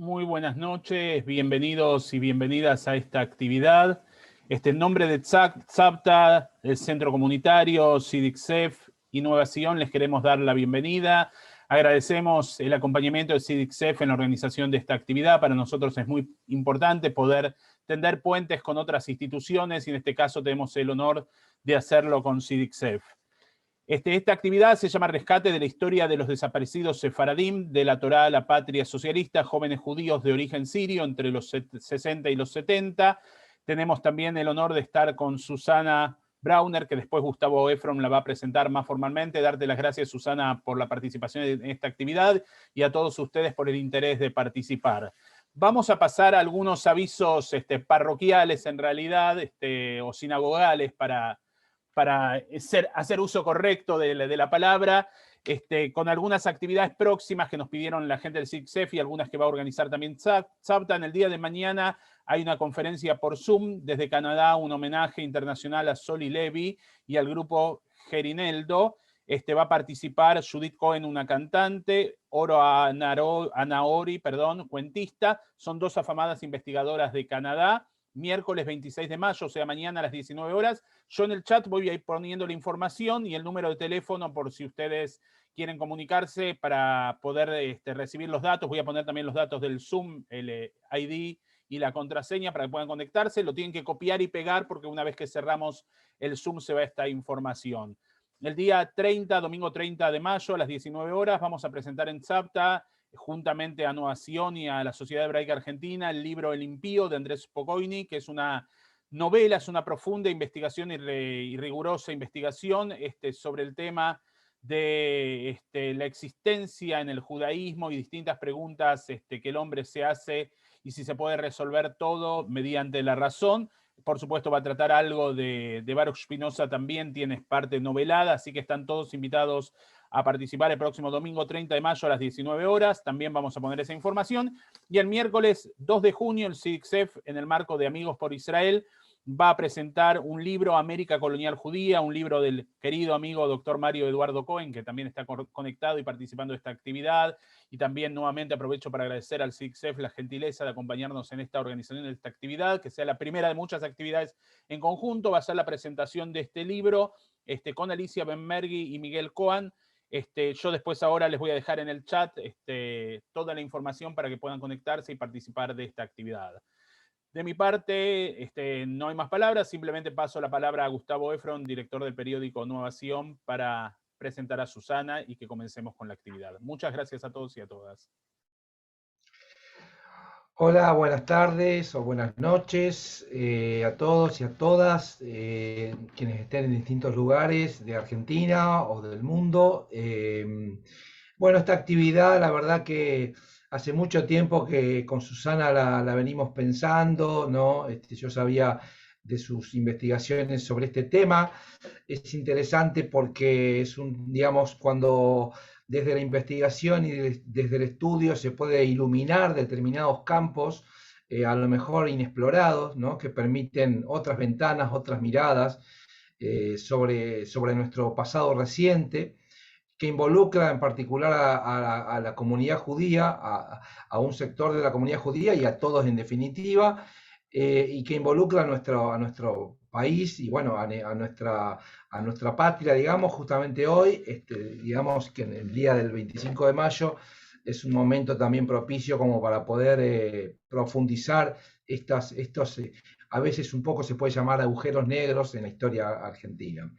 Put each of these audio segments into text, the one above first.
Muy buenas noches, bienvenidos y bienvenidas a esta actividad. En nombre de Tzavta, el Centro Comunitario, CIDICSEF y Nueva Sion, les queremos dar la bienvenida. Agradecemos el acompañamiento de CIDICSEF en la organización de esta actividad. Para nosotros es muy importante poder tender puentes con otras instituciones y en este caso tenemos el honor de hacerlo con CIDICSEF. Esta actividad se llama Rescate de la historia de los desaparecidos sefaradim de la Torá a la patria socialista, jóvenes judíos de origen sirio entre los 60 y los 70. Tenemos también el honor de estar con Susana Brauner, que después Gustavo Efron la va a presentar más formalmente. Darte las gracias, Susana, por la participación en esta actividad y a todos ustedes por el interés de participar. Vamos a pasar a algunos avisos parroquiales, en realidad, o sinagogales para hacer uso correcto de la palabra, con algunas actividades próximas que nos pidieron la gente del CIDICSEF y algunas que va a organizar también Tzavta. En el día de mañana hay una conferencia por Zoom desde Canadá, un homenaje internacional a Soli Levi y al grupo Gerineldo. Va a participar Judith Cohen, una cantante, Oro Anaori, cuentista. Son dos afamadas investigadoras de Canadá. Miércoles 26 de mayo, o sea, mañana a las 19 horas. Yo en el chat voy a ir poniendo la información y el número de teléfono por si ustedes quieren comunicarse para poder recibir los datos. Voy a poner también los datos del Zoom, el ID y la contraseña para que puedan conectarse. Lo tienen que copiar y pegar porque una vez que cerramos el Zoom se va esta información. El día 30, domingo 30 de mayo a las 19 horas, vamos a presentar en Tzavta, juntamente a Nueva Sion y a la Sociedad Hebraica Argentina, el libro El Impío de Andrés Spokojny, que es una novela, es una profunda investigación y rigurosa investigación sobre el tema de la existencia en el judaísmo y distintas preguntas que el hombre se hace y si se puede resolver todo mediante la razón. Por supuesto va a tratar algo de Baruch Spinoza también, tiene parte novelada, así que están todos invitados a participar el próximo domingo 30 de mayo a las 19 horas. También vamos a poner esa información. Y el miércoles 2 de junio, el CIDICSEF, en el marco de Amigos por Israel, va a presentar un libro, América Colonial Judía, un libro del querido amigo doctor Mario Eduardo Cohen, que también está conectado y participando de esta actividad. Y también nuevamente aprovecho para agradecer al CIDICSEF la gentileza de acompañarnos en esta organización de esta actividad, que sea la primera de muchas actividades en conjunto. Va a ser la presentación de este libro con Alicia Benmergui y Miguel Cohen. Yo después ahora les voy a dejar en el chat toda la información para que puedan conectarse y participar de esta actividad. De mi parte, no hay más palabras, simplemente paso la palabra a Gustavo Efron, director del periódico Nueva Sion, para presentar a Susana y que comencemos con la actividad. Muchas gracias a todos y a todas. Hola, buenas tardes o buenas noches a todos y a todas quienes estén en distintos lugares de Argentina o del mundo. Bueno, esta actividad, la verdad que hace mucho tiempo que con Susana la venimos pensando, ¿no? Yo sabía de sus investigaciones sobre este tema. Es interesante porque es digamos, cuando desde la investigación y desde el estudio se puede iluminar determinados campos, a lo mejor inexplorados, ¿no? Que permiten otras ventanas, otras miradas sobre nuestro pasado reciente, que involucra en particular a la comunidad judía, a un sector de la comunidad judía y a todos en definitiva, y que involucra a nuestro país y bueno, a nuestra patria, digamos, justamente hoy, digamos que en el día del 25 de mayo es un momento también propicio como para poder profundizar a veces un poco se puede llamar agujeros negros en la historia argentina.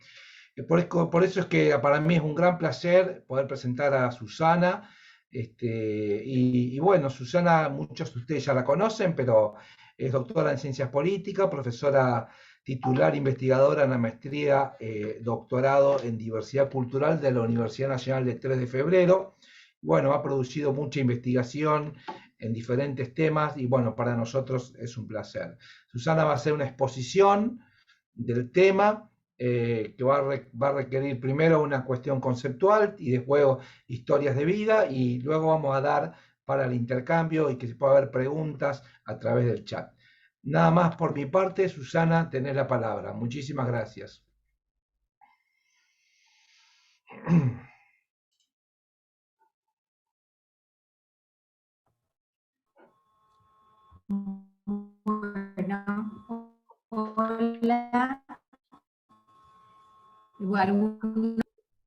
Por eso es que para mí es un gran placer poder presentar a Susana. Y bueno, Susana, muchos de ustedes ya la conocen, pero es doctora en Ciencias Políticas, profesora titular investigadora en la maestría, doctorado en Diversidad Cultural de la Universidad Nacional de 3 de Febrero. Bueno, ha producido mucha investigación en diferentes temas y bueno, para nosotros es un placer. Susana va a hacer una exposición del tema que va a requerir primero una cuestión conceptual y después historias de vida y luego vamos a dar para el intercambio y que se pueda haber preguntas a través del chat. Nada más por mi parte, Susana, tenés la palabra. Muchísimas gracias.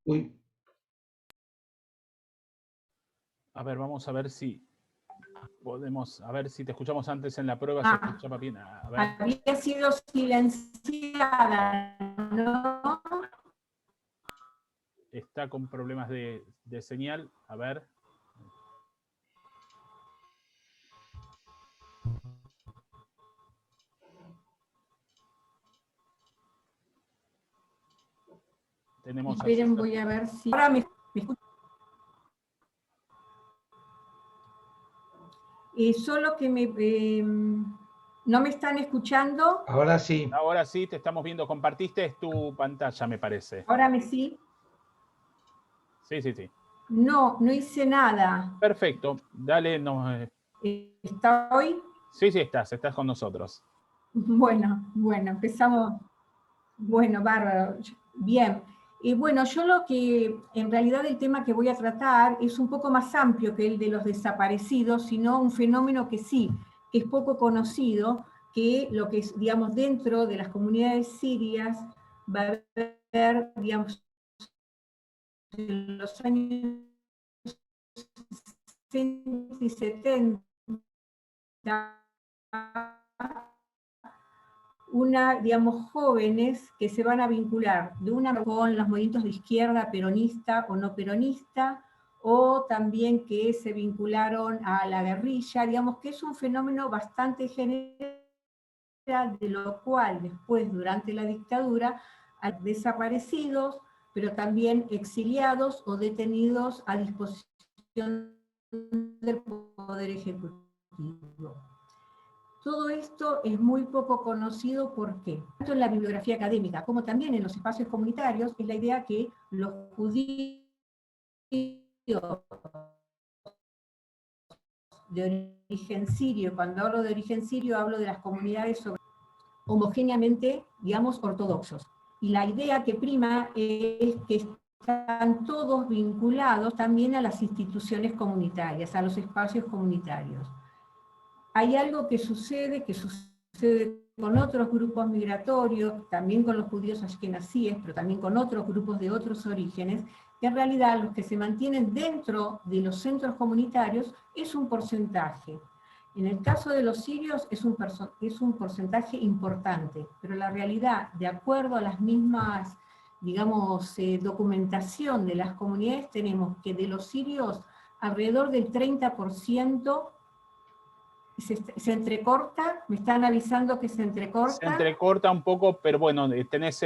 Uy, A ver, vamos a ver si podemos, a ver si te escuchamos antes en la prueba, se escuchaba bien. A ver. Había sido silenciada, ¿no? Está con problemas de señal. A ver. Tenemos Esperen, voy a ver si... Ahora me escuchan. Solo que ¿no me están escuchando? ahora sí. Ahora sí, te estamos viendo. Compartiste tu pantalla, me parece. ¿Ahora me sí? Sí, sí, sí. No, no hice nada. Perfecto. Dale. ¿Está hoy? Sí, sí, estás con nosotros. Bueno, empezamos. Bueno, bárbaro. Bien. Bueno, yo lo que, en realidad el tema que voy a tratar es un poco más amplio que el de los desaparecidos, sino un fenómeno que sí, que es poco conocido, que lo que es, digamos, dentro de las comunidades sirias va a haber, digamos, en los años 60 y 70, digamos, jóvenes que se van a vincular de una con los movimientos de izquierda peronista o no peronista, o también que se vincularon a la guerrilla, digamos que es un fenómeno bastante general, de lo cual después, durante la dictadura, hay desaparecidos, pero también exiliados o detenidos a disposición del Poder Ejecutivo. Todo esto es muy poco conocido porque, tanto en la bibliografía académica como también en los espacios comunitarios, es la idea que los judíos de origen sirio, cuando hablo de origen sirio hablo de las comunidades homogéneamente, digamos, ortodoxos. Y la idea que prima es que están todos vinculados también a las instituciones comunitarias, a los espacios comunitarios. Hay algo que sucede con otros grupos migratorios, también con los judíos ashkenazíes, pero también con otros grupos de otros orígenes, que en realidad los que se mantienen dentro de los centros comunitarios es un porcentaje. En el caso de los sirios es un porcentaje importante, pero la realidad, de acuerdo a las mismas, digamos, documentación de las comunidades, tenemos que de los sirios alrededor del 30% se entrecorta, me están avisando que se entrecorta. Se entrecorta un poco, pero bueno, tenés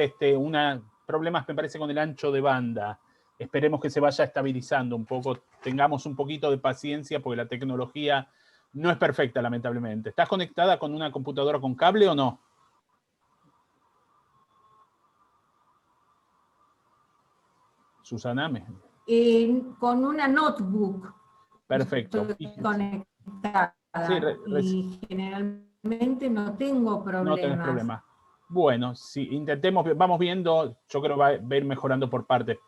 problemas, me parece, con el ancho de banda. Esperemos que se vaya estabilizando un poco, tengamos un poquito de paciencia, porque la tecnología no es perfecta, lamentablemente. ¿Estás conectada con una computadora con cable o no? Susana, con una notebook. Perfecto. Estoy conectada. Sí, y generalmente no tengo problemas. No tenés problema. Bueno, si intentemos, vamos viendo, yo creo que va a ir mejorando por parte.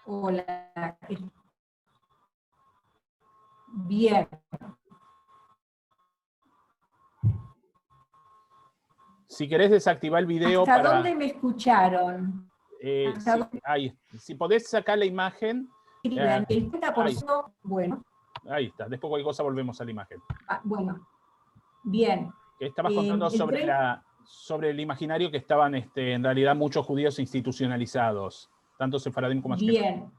Hola. Bien. Si querés desactivar el video ¿Hasta dónde me escucharon? Si podés sacar la imagen. El 30%, bueno. Ahí está, después cualquier cosa volvemos a la imagen. Bueno, bien. Estabas contando sobre el imaginario que estaban en realidad muchos judíos institucionalizados, tanto sefaradim como ashkenazim.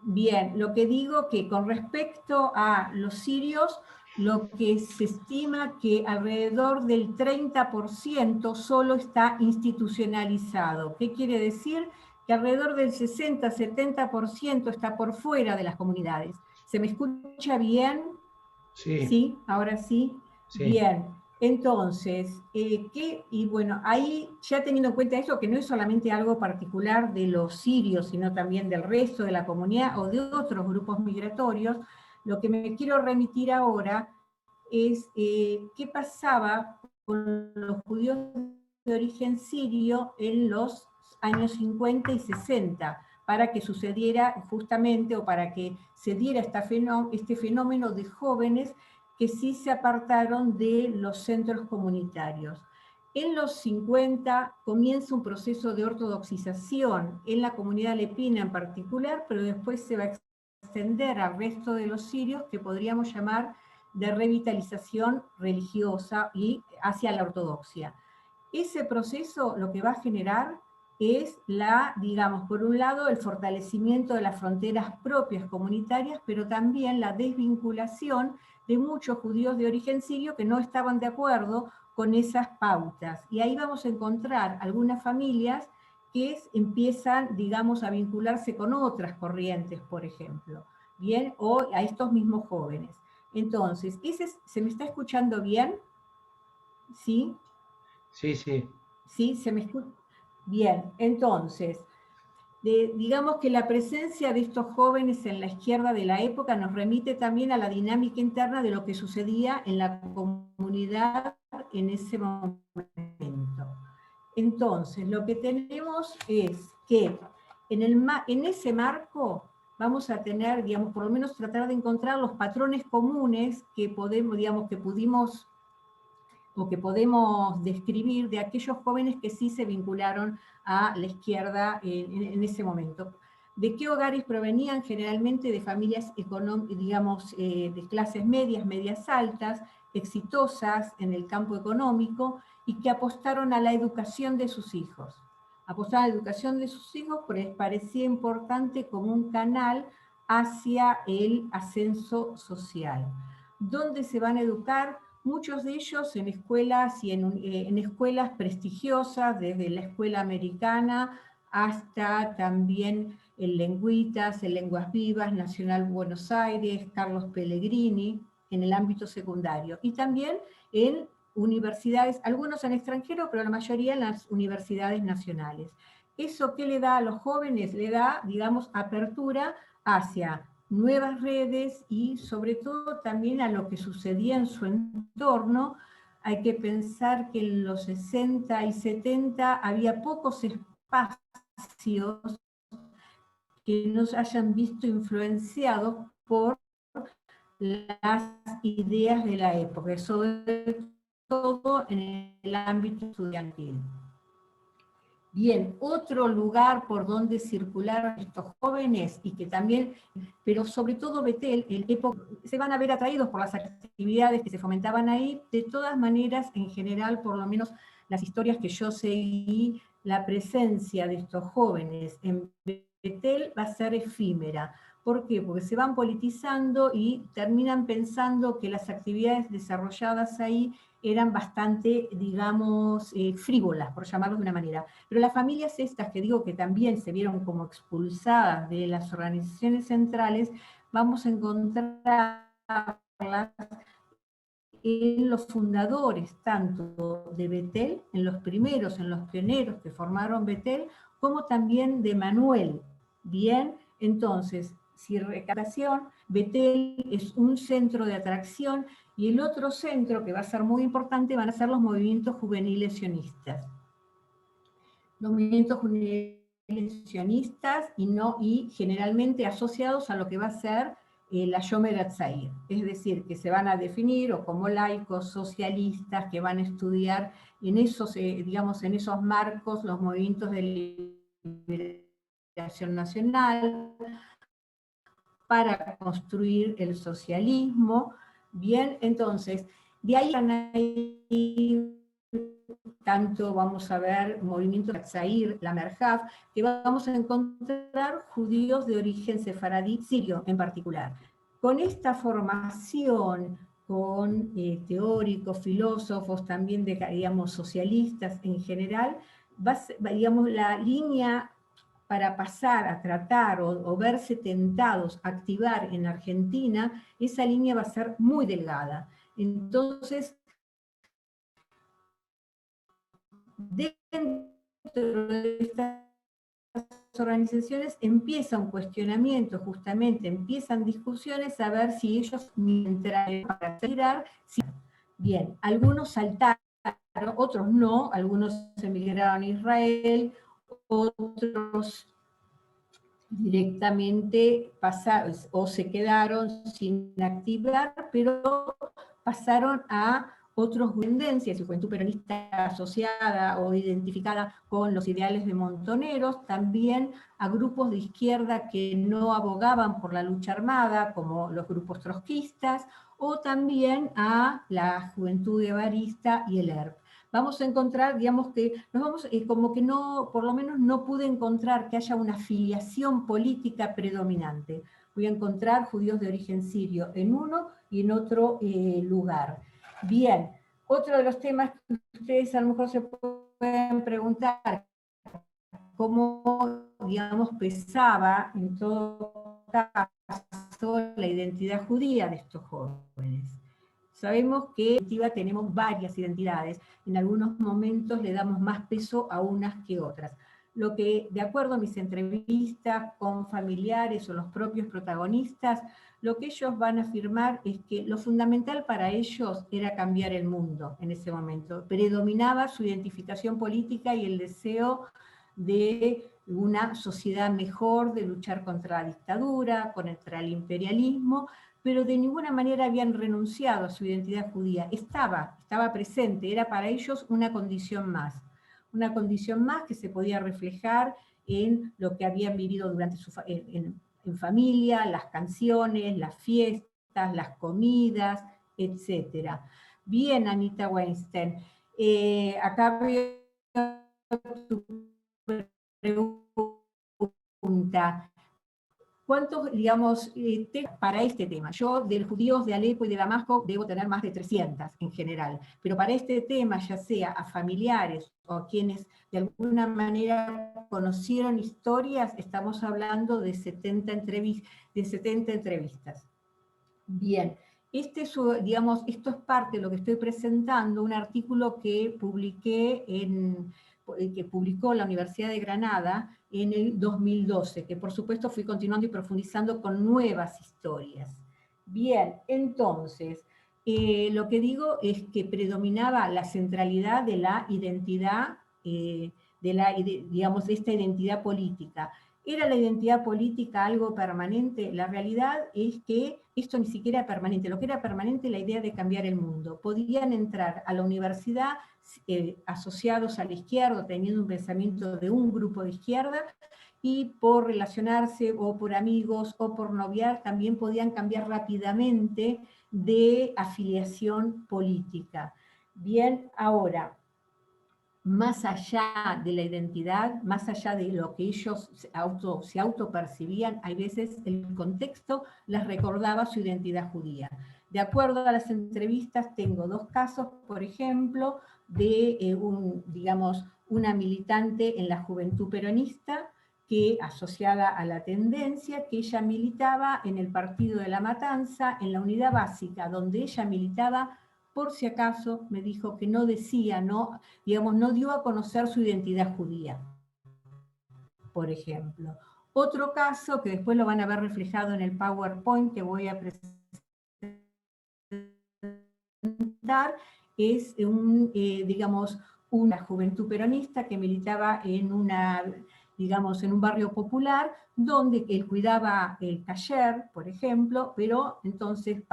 Bien, lo que digo que con respecto a los sirios, lo que se estima que alrededor del 30% solo está institucionalizado. ¿Qué quiere decir? Que alrededor del 60-70% está por fuera de las comunidades. ¿Se me escucha bien? Sí. ¿Sí? ¿Ahora sí? Sí. Bien. Entonces, y bueno, ahí ya teniendo en cuenta eso, que no es solamente algo particular de los sirios, sino también del resto de la comunidad o de otros grupos migratorios, lo que me quiero remitir ahora es qué pasaba con los judíos de origen sirio en los años 50 y 60, para que sucediera justamente, o para que se diera este fenómeno de jóvenes que sí se apartaron de los centros comunitarios. En los 50 comienza un proceso de ortodoxización en la comunidad alepina en particular, pero después se va a extender al resto de los sirios, que podríamos llamar de revitalización religiosa y hacia la ortodoxia. Ese proceso lo que va a generar es digamos, por un lado, el fortalecimiento de las fronteras propias comunitarias, pero también la desvinculación de muchos judíos de origen sirio que no estaban de acuerdo con esas pautas. Y ahí vamos a encontrar algunas familias que empiezan, digamos, a vincularse con otras corrientes, por ejemplo, ¿bien? O a estos mismos jóvenes. Entonces, ¿se me está escuchando bien? ¿Sí? Sí, sí. ¿Sí? ¿Se me escucha? Bien, entonces, digamos que la presencia de estos jóvenes en la izquierda de la época nos remite también a la dinámica interna de lo que sucedía en la comunidad en ese momento. Entonces, lo que tenemos es que en ese marco vamos a tener, digamos, por lo menos tratar de encontrar los patrones comunes que podemos, digamos, que pudimos o que podemos describir de aquellos jóvenes que sí se vincularon a la izquierda en ese momento. ¿De qué hogares provenían? Generalmente de familias, digamos, de clases medias, medias altas, exitosas en el campo económico, y que apostaron a la educación de sus hijos. Apostaron a la educación de sus hijos porque les parecía importante como un canal hacia el ascenso social. ¿Dónde se van a educar? Muchos de ellos en escuelas y en escuelas prestigiosas, desde la escuela americana hasta también el Lengüitas, el Lenguas Vivas, Nacional Buenos Aires, Carlos Pellegrini, en el ámbito secundario. Y también en universidades, algunos en extranjero, pero la mayoría en las universidades nacionales. ¿Eso qué le da a los jóvenes? Le da, digamos, apertura hacia nuevas redes y sobre todo también a lo que sucedía en su entorno. Hay que pensar que en los 60 y 70 había pocos espacios que nos hayan visto influenciados por las ideas de la época, sobre todo en el ámbito estudiantil. Bien, otro lugar por donde circularon estos jóvenes y que también, pero sobre todo Betel, se van a ver atraídos por las actividades que se fomentaban ahí. De todas maneras, en general, por lo menos las historias que yo seguí, la presencia de estos jóvenes en Betel va a ser efímera. ¿Por qué? Porque se van politizando y terminan pensando que las actividades desarrolladas ahí eran bastante, digamos, frívolas, por llamarlos de una manera. Pero las familias estas, que digo que también se vieron como expulsadas de las organizaciones centrales, vamos a encontrarlas en los fundadores, tanto de Betel, en los primeros, en los pioneros que formaron Betel, como también de Manuel. Bien, entonces, si recaptación, Betel es un centro de atracción, y el otro centro que va a ser muy importante van a ser los movimientos juveniles sionistas. Los movimientos juveniles sionistas y generalmente asociados a lo que va a ser la Shomer Hatzair, es decir, que se van a definir o como laicos socialistas que van a estudiar en esos, digamos, en esos marcos los movimientos de liberación nacional para construir el socialismo. Bien, entonces, de ahí tanto vamos a ver movimientos de Hatzair, la Merjaf, que vamos a encontrar judíos de origen sefaradí sirio en particular. Con esta formación, con teóricos, filósofos, también digamos, socialistas en general, digamos, la línea para pasar a tratar o verse tentados a activar en Argentina, esa línea va a ser muy delgada. Entonces, dentro de estas organizaciones empieza un cuestionamiento, justamente empiezan discusiones a ver si ellos, mientras para tirar, bien, algunos saltaron, otros no, algunos emigraron a Israel, otros directamente pasaron o se quedaron sin activar, pero pasaron a otros tendencias, y juventud peronista asociada o identificada con los ideales de Montoneros, también a grupos de izquierda que no abogaban por la lucha armada, como los grupos trotskistas, o también a la juventud guevarista y el ERP. Vamos a encontrar, digamos que, como que no, por lo menos no pude encontrar que haya una filiación política predominante. Voy a encontrar judíos de origen sirio en uno y en otro lugar. Bien, otro de los temas que ustedes a lo mejor se pueden preguntar, cómo, digamos, pesaba en todo caso la identidad judía de estos jóvenes. Sabemos que en definitiva tenemos varias identidades, en algunos momentos le damos más peso a unas que otras. Lo que, de acuerdo a mis entrevistas con familiares o los propios protagonistas, lo que ellos van a afirmar es que lo fundamental para ellos era cambiar el mundo en ese momento. Predominaba su identificación política y el deseo de una sociedad mejor, de luchar contra la dictadura, contra el imperialismo, pero de ninguna manera habían renunciado a su identidad judía. Estaba presente, era para ellos una condición más que se podía reflejar en lo que habían vivido durante en familia, las canciones, las fiestas, las comidas, etc. Bien, Anita Weinstein, acá veo tu pregunta. ¿Cuántos, digamos, para este tema? Yo, de judíos de Alepo y de Damasco, debo tener más de 300 en general, pero para este tema, ya sea a familiares o a quienes de alguna manera conocieron historias, estamos hablando de 70 entrevistas. Bien, digamos, esto es parte de lo que estoy presentando, un artículo que publiqué que publicó la Universidad de Granada en el 2012, que por supuesto fui continuando y profundizando con nuevas historias. Bien, entonces, lo que digo es que predominaba la centralidad de la identidad, digamos, de esta identidad política. ¿Era la identidad política algo permanente? La realidad es que esto ni siquiera era permanente. Lo que era permanente es la idea de cambiar el mundo. Podían entrar a la universidad asociados a la izquierda, teniendo un pensamiento de un grupo de izquierda, y por relacionarse o por amigos o por noviar también podían cambiar rápidamente de afiliación política. Bien, ahora, más allá de la identidad, más allá de lo que ellos se autopercibían, hay veces el contexto les recordaba su identidad judía. De acuerdo a las entrevistas, tengo dos casos, por ejemplo, de digamos, una militante en la juventud peronista, que asociada a la tendencia, que ella militaba en el Partido de la Matanza, en la Unidad Básica, donde ella militaba, por si acaso, me dijo que no decía, no dio a conocer su identidad judía, por ejemplo. Otro caso, que después lo van a ver reflejado en el PowerPoint que voy a presentar, es digamos, una juventud peronista que militaba en en un barrio popular, donde él cuidaba el taller, por ejemplo, pero entonces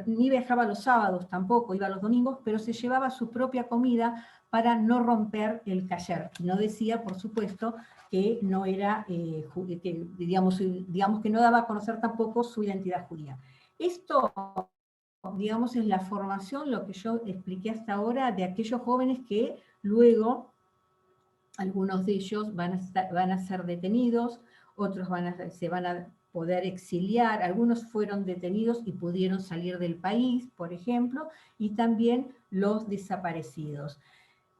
ni viajaba los sábados tampoco, iba los domingos, pero se llevaba su propia comida para no romper el taller. No decía, por supuesto, que no era, digamos que no daba a conocer tampoco su identidad judía. Esto, digamos, es la formación, lo que yo expliqué hasta ahora, de aquellos jóvenes que luego, algunos de ellos van a ser detenidos, otros se van a poder exiliar, algunos fueron detenidos y pudieron salir del país, por ejemplo, y también los desaparecidos.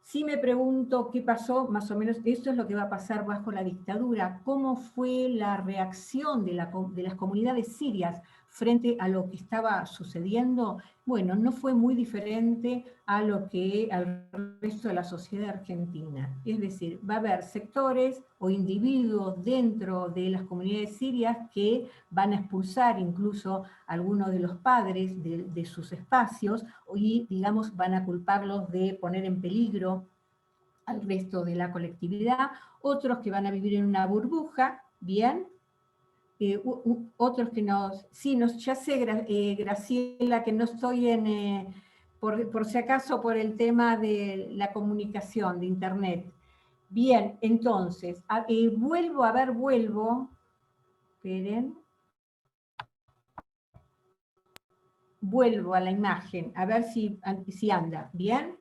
Si me pregunto qué pasó, más o menos esto es lo que va a pasar bajo la dictadura, cómo fue la reacción de las comunidades sirias frente a lo que estaba sucediendo. Bueno, no fue muy diferente a lo que al resto de la sociedad argentina. Es decir, va a haber sectores o individuos dentro de las comunidades sirias que van a expulsar incluso a algunos de los padres de sus espacios y, digamos, van a culparlos de poner en peligro al resto de la colectividad, otros que van a vivir en una burbuja, bien, otros que ya sé, Graciela, que no estoy por si acaso, por el tema de la comunicación, de internet. Bien, entonces, vuelvo, esperen, vuelvo a la imagen, a ver si anda, ¿bien?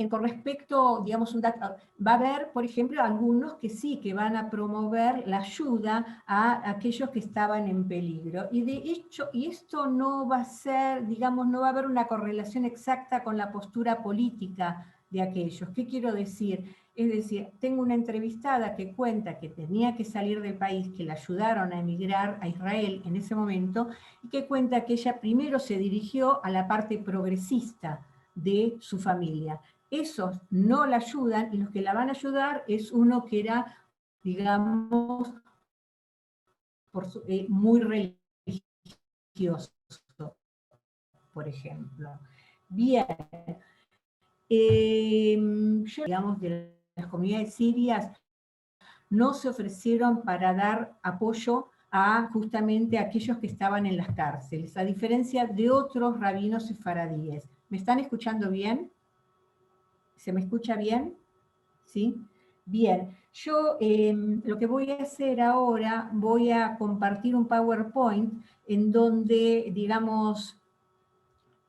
Con respecto, digamos, va a haber, por ejemplo, algunos que sí, que van a promover la ayuda a aquellos que estaban en peligro. Y de hecho, y esto no va a ser, digamos, no va a haber una correlación exacta con la postura política de aquellos. ¿Qué quiero decir? Es decir, tengo una entrevistada que cuenta que tenía que salir del país, que la ayudaron a emigrar a Israel en ese momento, y que cuenta que ella primero se dirigió a la parte progresista de su familia. Esos no la ayudan, y los que la van a ayudar es uno que era, digamos, muy religioso, por ejemplo. Bien, digamos, de las comunidades sirias no se ofrecieron para dar apoyo a justamente a aquellos que estaban en las cárceles, a diferencia de otros rabinos sefaradíes. ¿Me están escuchando bien? ¿Se me escucha bien? ¿Sí? Bien, yo lo que voy a hacer ahora, voy a compartir un PowerPoint en donde, digamos,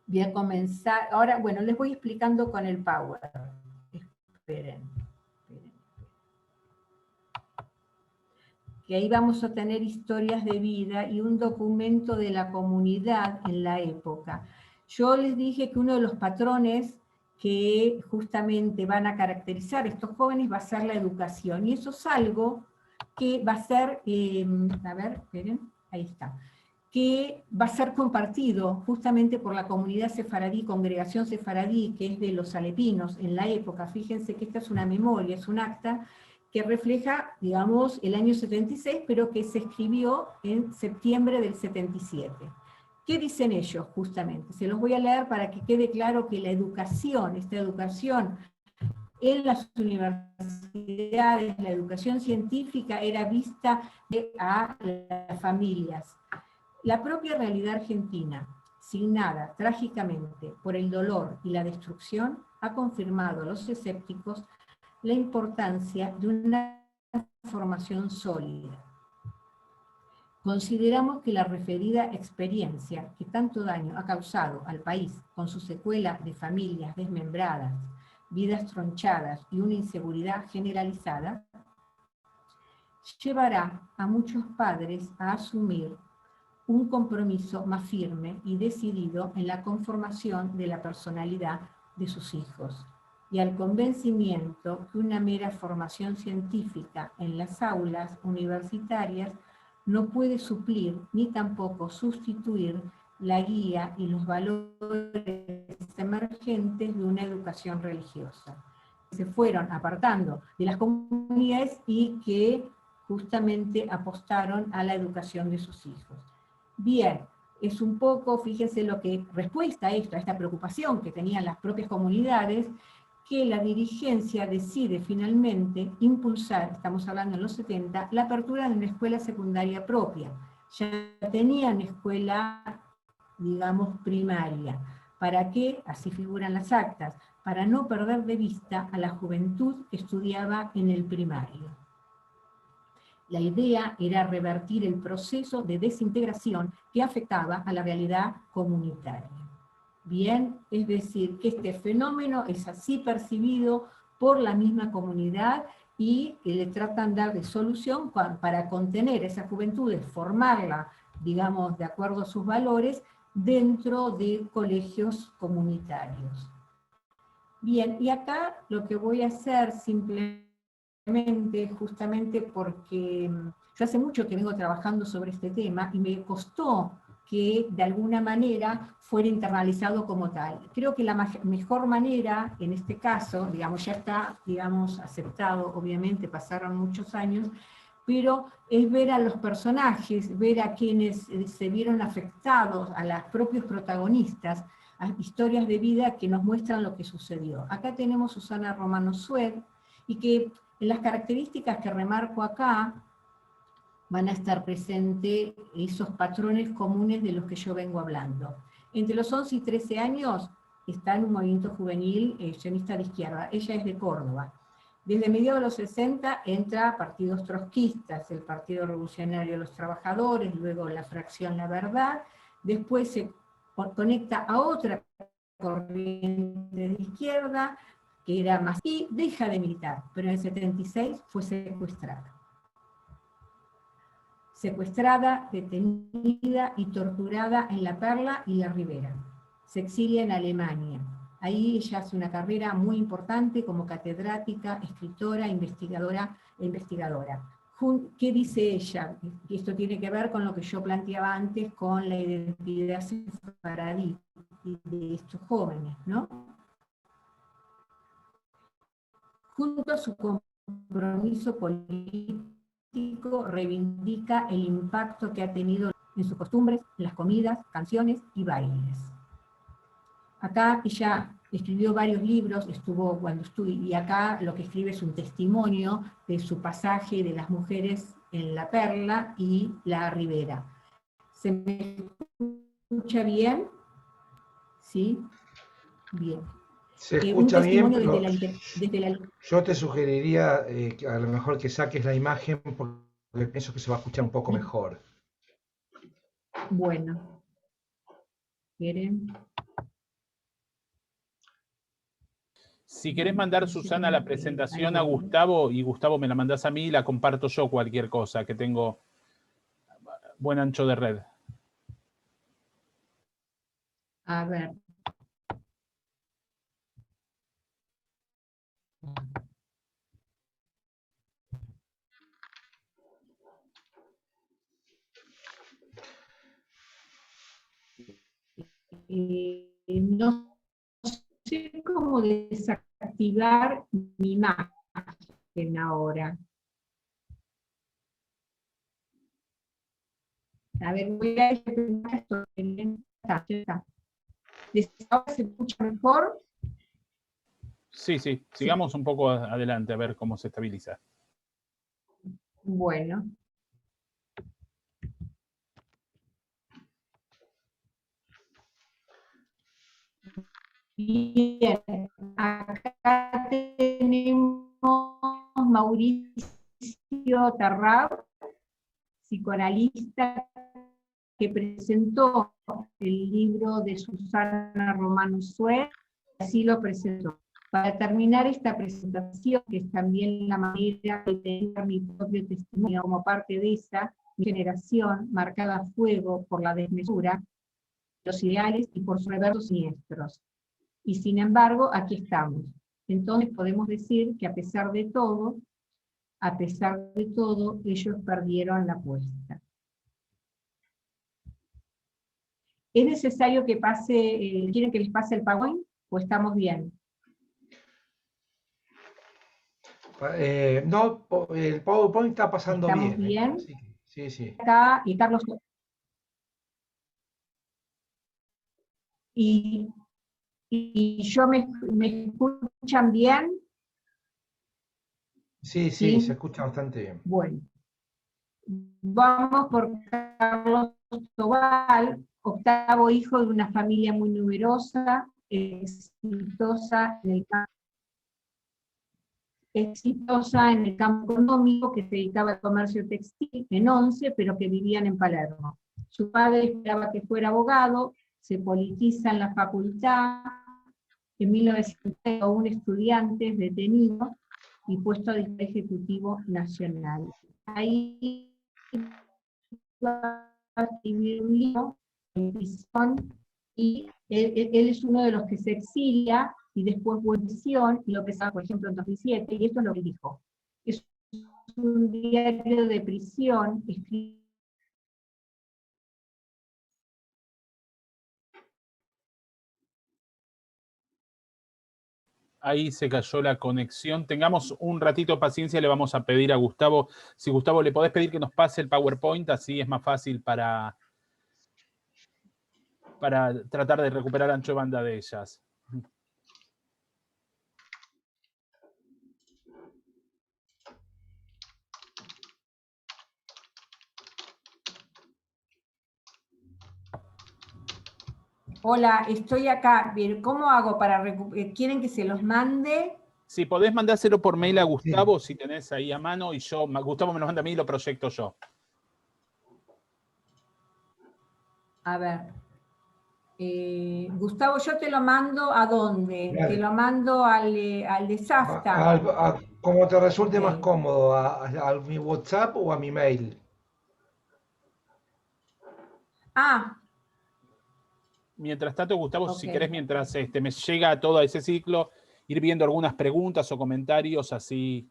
voy a comenzar, ahora, bueno, les voy explicando con el Power. Esperen. Que ahí vamos a tener historias de vida y un documento de la comunidad en la época. Yo les dije que uno de los patrones que justamente van a caracterizar a estos jóvenes va a ser la educación, y eso es algo que va a ser, a ver, esperen, ahí está, que va a ser compartido justamente por la comunidad sefaradí, congregación sefaradí, que es de los alepinos en la época. Fíjense que esta es una memoria, es un acta que refleja, digamos, el año 76, pero que se escribió en septiembre del 77. ¿Qué dicen ellos, justamente? Se los voy a leer para que quede claro que la educación, esta educación en las universidades, la educación científica, era vista a las familias. La propia realidad argentina, signada trágicamente por el dolor y la destrucción, ha confirmado a los escépticos la importancia de una formación sólida. Consideramos que la referida experiencia que tanto daño ha causado al país con su secuela de familias desmembradas, vidas tronchadas y una inseguridad generalizada, llevará a muchos padres a asumir un compromiso más firme y decidido en la conformación de la personalidad de sus hijos, y al convencimiento que una mera formación científica en las aulas universitarias no puede suplir ni tampoco sustituir la guía y los valores emergentes de una educación religiosa. Se fueron apartando de las comunidades y que justamente apostaron a la educación de sus hijos. Bien, es un poco, fíjense lo que respuesta a esto, a esta preocupación que tenían las propias comunidades, que la dirigencia decide finalmente impulsar, estamos hablando en los 70, la apertura de una escuela secundaria propia. Ya tenían escuela, digamos, primaria. ¿Para qué? Así figuran las actas, para no perder de vista a la juventud que estudiaba en el primario. La idea era revertir el proceso de desintegración que afectaba a la realidad comunitaria. Bien, es decir, que este fenómeno es así percibido por la misma comunidad y que le tratan de dar de solución para contener esa juventud, formarla, digamos, de acuerdo a sus valores, dentro de colegios comunitarios. Bien, y acá lo que voy a hacer simplemente, justamente porque yo hace mucho que vengo trabajando sobre este tema y me costó que de alguna manera fuera internalizado como tal. Creo que la mejor manera, en este caso, digamos, ya está, digamos, aceptado, obviamente pasaron muchos años, pero es ver a los personajes, ver a quienes se vieron afectados, a los propios protagonistas, a historias de vida que nos muestran lo que sucedió. Acá tenemos Susana Romano Sued, y que en las características que remarco acá, van a estar presentes esos patrones comunes de los que yo vengo hablando. Entre los 11 y 13 años está en un movimiento juvenil sionista de izquierda. Ella es de Córdoba. Desde mediados de los 60 entra a partidos trotskistas, el Partido Revolucionario de los Trabajadores, luego la Fracción La Verdad, después se conecta a otra corriente de izquierda, que era más, y deja de militar, pero en el 76 fue secuestrada. Secuestrada, detenida y torturada en La Perla y La Ribera. Se exilia en Alemania. Ahí ella hace una carrera muy importante como catedrática, escritora, investigadora. ¿Qué dice ella? Y esto tiene que ver con lo que yo planteaba antes, con la identidad sefaradí de estos jóvenes, ¿no? Junto a su compromiso político, reivindica el impacto que ha tenido en sus costumbres, en las comidas, canciones y bailes. Acá ella escribió varios libros, y acá lo que escribe es un testimonio de su pasaje de las mujeres en La Perla y La Ribera. ¿Se me escucha bien? ¿Sí? Bien. Se escucha bien, pero desde la... yo te sugeriría que a lo mejor que saques la imagen porque pienso que se va a escuchar un poco mejor. Bueno. ¿Quieren? Si querés mandar, Susana, la presentación a Gustavo, y Gustavo me la mandás a mí y la comparto yo cualquier cosa, que tengo buen ancho de red. A ver. No sé cómo desactivar mi imagen ahora. A ver, voy a experimentar esto. ¿Ahora se escucha mejor? Sí, sigamos un poco adelante a ver cómo se estabiliza. Bueno. Bien, acá tenemos Mauricio Tarrab, psicoanalista, que presentó el libro de Susana Romano Suez, así lo presentó. Para terminar esta presentación, que es también la manera de tener mi propio testimonio como parte de esa generación marcada a fuego por la desmesura, los ideales y por sus reversos siniestros. Y sin embargo, aquí estamos. Entonces podemos decir que a pesar de todo, ellos perdieron la apuesta. ¿Es necesario que pase, quieren que les pase el PowerPoint o estamos bien? No, el PowerPoint está pasando ¿Estamos bien. bien? Sí. Acá, y Carlos. ¿Y yo me escuchan bien? Sí, se escucha bastante bien. Bueno. Vamos por Carlos Tobal, octavo hijo de una familia muy numerosa, exitosa en el campo económico, que se dedicaba al comercio textil en Once, pero que vivían en Palermo. Su padre esperaba que fuera abogado, se politiza en la facultad, en 1900 un estudiante es detenido y puesto a director ejecutivo nacional. Ahí va a escribir un libro en prisión, y él es uno de los que se exilia y después vuelve a prisión, y lo que sabe, por ejemplo, en 2007, y esto es lo que dijo. Es un diario de prisión escrito. Ahí se cayó la conexión. Tengamos un ratito de paciencia, le vamos a pedir a Gustavo, si Gustavo le podés pedir que nos pase el PowerPoint, así es más fácil para tratar de recuperar ancho de banda de ellas. Hola, estoy acá. Bien, ¿cómo hago para recuperar? ¿Quieren que se los mande? Si podés mandárselo por mail a Gustavo, Sí. si tenés ahí a mano, y Gustavo me lo manda a mí y lo proyecto yo. A ver. Gustavo, yo te lo mando ¿a dónde? Te Dale. lo mando al de Safta. Como te resulte Ok. más cómodo, a mi WhatsApp o a mi mail. Ah, Mientras tanto, Gustavo, ok. si querés, mientras me llega todo ese ciclo, ir viendo algunas preguntas o comentarios, así,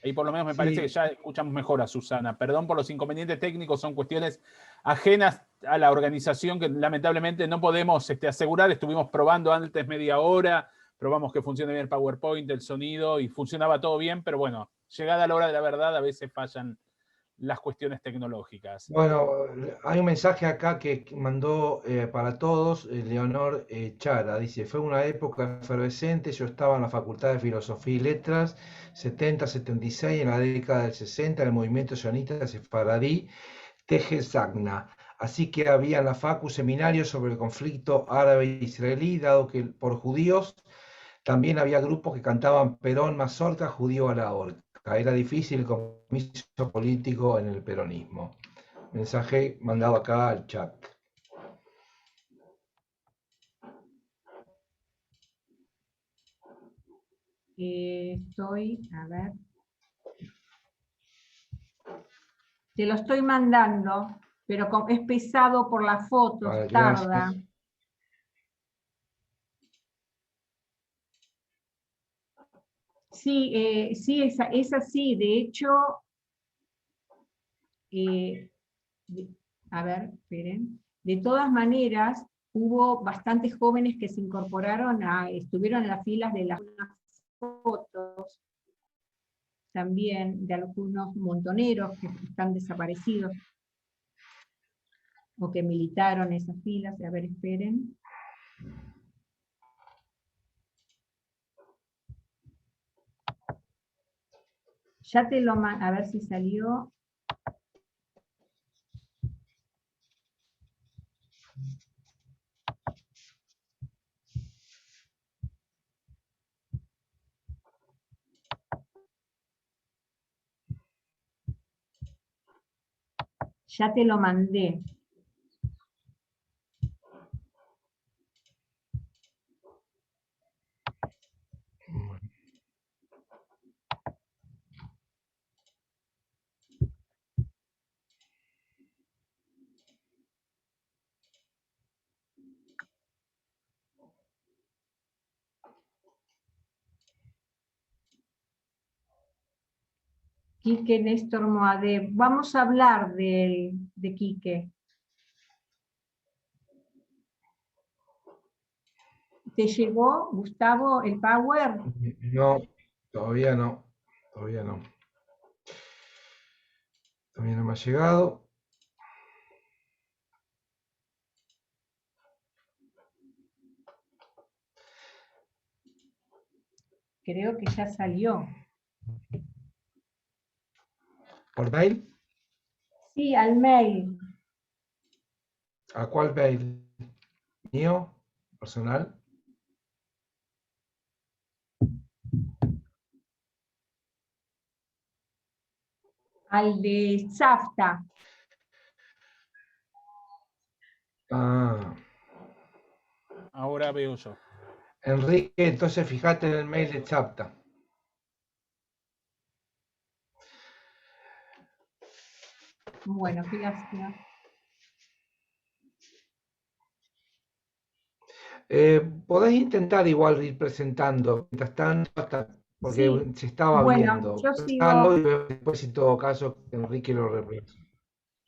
ahí por lo menos me parece que Sí, ya escuchamos mejor a Susana. Perdón por los inconvenientes técnicos, son cuestiones ajenas a la organización que lamentablemente no podemos asegurar. Estuvimos probando antes media hora, probamos que funcione bien el PowerPoint, el sonido, y funcionaba todo bien, pero bueno, llegada la hora de la verdad, a veces fallan las cuestiones tecnológicas. bueno, hay un mensaje acá que mandó para todos Leonor Chara. Dice, fue una época efervescente, yo estaba en la Facultad de Filosofía y Letras, 70-76, en la década del 60, el movimiento sionista sefaradí Teje Sagna. Así que había en la Facu seminarios sobre el conflicto árabe-israelí, dado que por judíos también había grupos que cantaban Perón mazorca, judío a la horca. Era difícil el compromiso político en el peronismo. Mensaje mandado acá al chat. A ver. Te lo estoy mandando, pero es pesado por las fotos, Vale, tarda. gracias. Sí, sí, es así. De hecho, eh, a ver, esperen. De todas maneras, hubo bastantes jóvenes que se incorporaron, estuvieron en las filas de las fotos, también de algunos montoneros que están desaparecidos, o que militaron esas filas. A ver, esperen. Ya te lo mando, a ver si salió. Ya te lo mandé. Quique Néstor Moadé. Vamos a hablar de Quique. ¿Te llegó, Gustavo, el Power? No, todavía no. Todavía no. Todavía no me ha llegado. Creo que ya salió. ¿Por mail? Sí, al mail. ¿A cuál mail? ¿Mío? ¿Personal? Al de Safta. Ah, Ahora veo yo. Enrique, entonces fíjate en el mail de Chapta. Bueno, qué lástima. Podés intentar igual ir presentando, mientras tanto, porque Sí, se estaba bueno, viendo. yo Presentalo sigo. y después, en todo caso, Enrique lo reemplaza.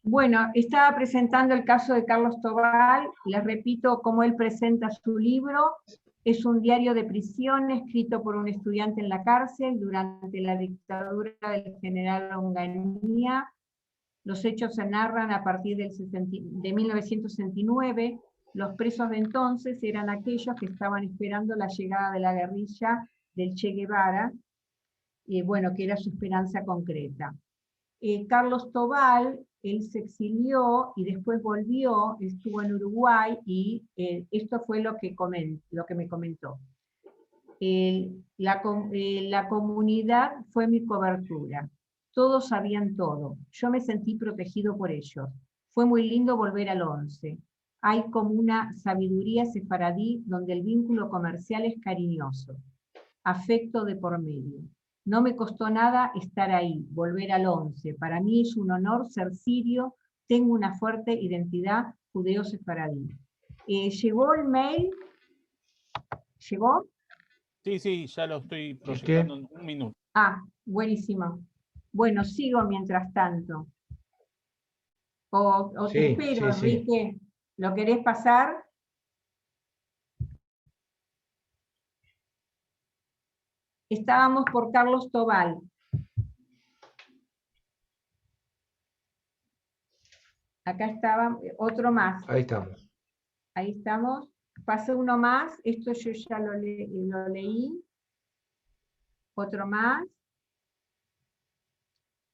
Bueno, estaba presentando el caso de Carlos Tobal. Les repito cómo él presenta su libro. Es un diario de prisión escrito por un estudiante en la cárcel durante la dictadura del general Onganía. Los hechos se narran a partir de 1969. Los presos de entonces eran aquellos que estaban esperando la llegada de la guerrilla del Che Guevara, bueno, que era su esperanza concreta. Carlos Tobal, él se exilió y después volvió, estuvo en Uruguay, y esto fue lo que me comentó. La comunidad fue mi cobertura. Todos sabían todo. Yo me sentí protegido por ellos. Fue muy lindo volver al 11. Hay como una sabiduría sefaradí donde el vínculo comercial es cariñoso. Afecto de por medio. No me costó nada estar ahí, volver al 11. Para mí es un honor ser sirio. Tengo una fuerte identidad judeo-sefaradí. ¿Llegó el mail? ¿Llegó? Sí, ya lo estoy proyectando en un minuto. Ah, buenísimo. Bueno, sigo mientras tanto. O te espero, Enrique. ¿Lo querés pasar? Estábamos por Carlos Tobal. Acá estaba otro más. Ahí estamos. Ahí estamos. Pasé uno más. Esto yo ya lo leí. Otro más.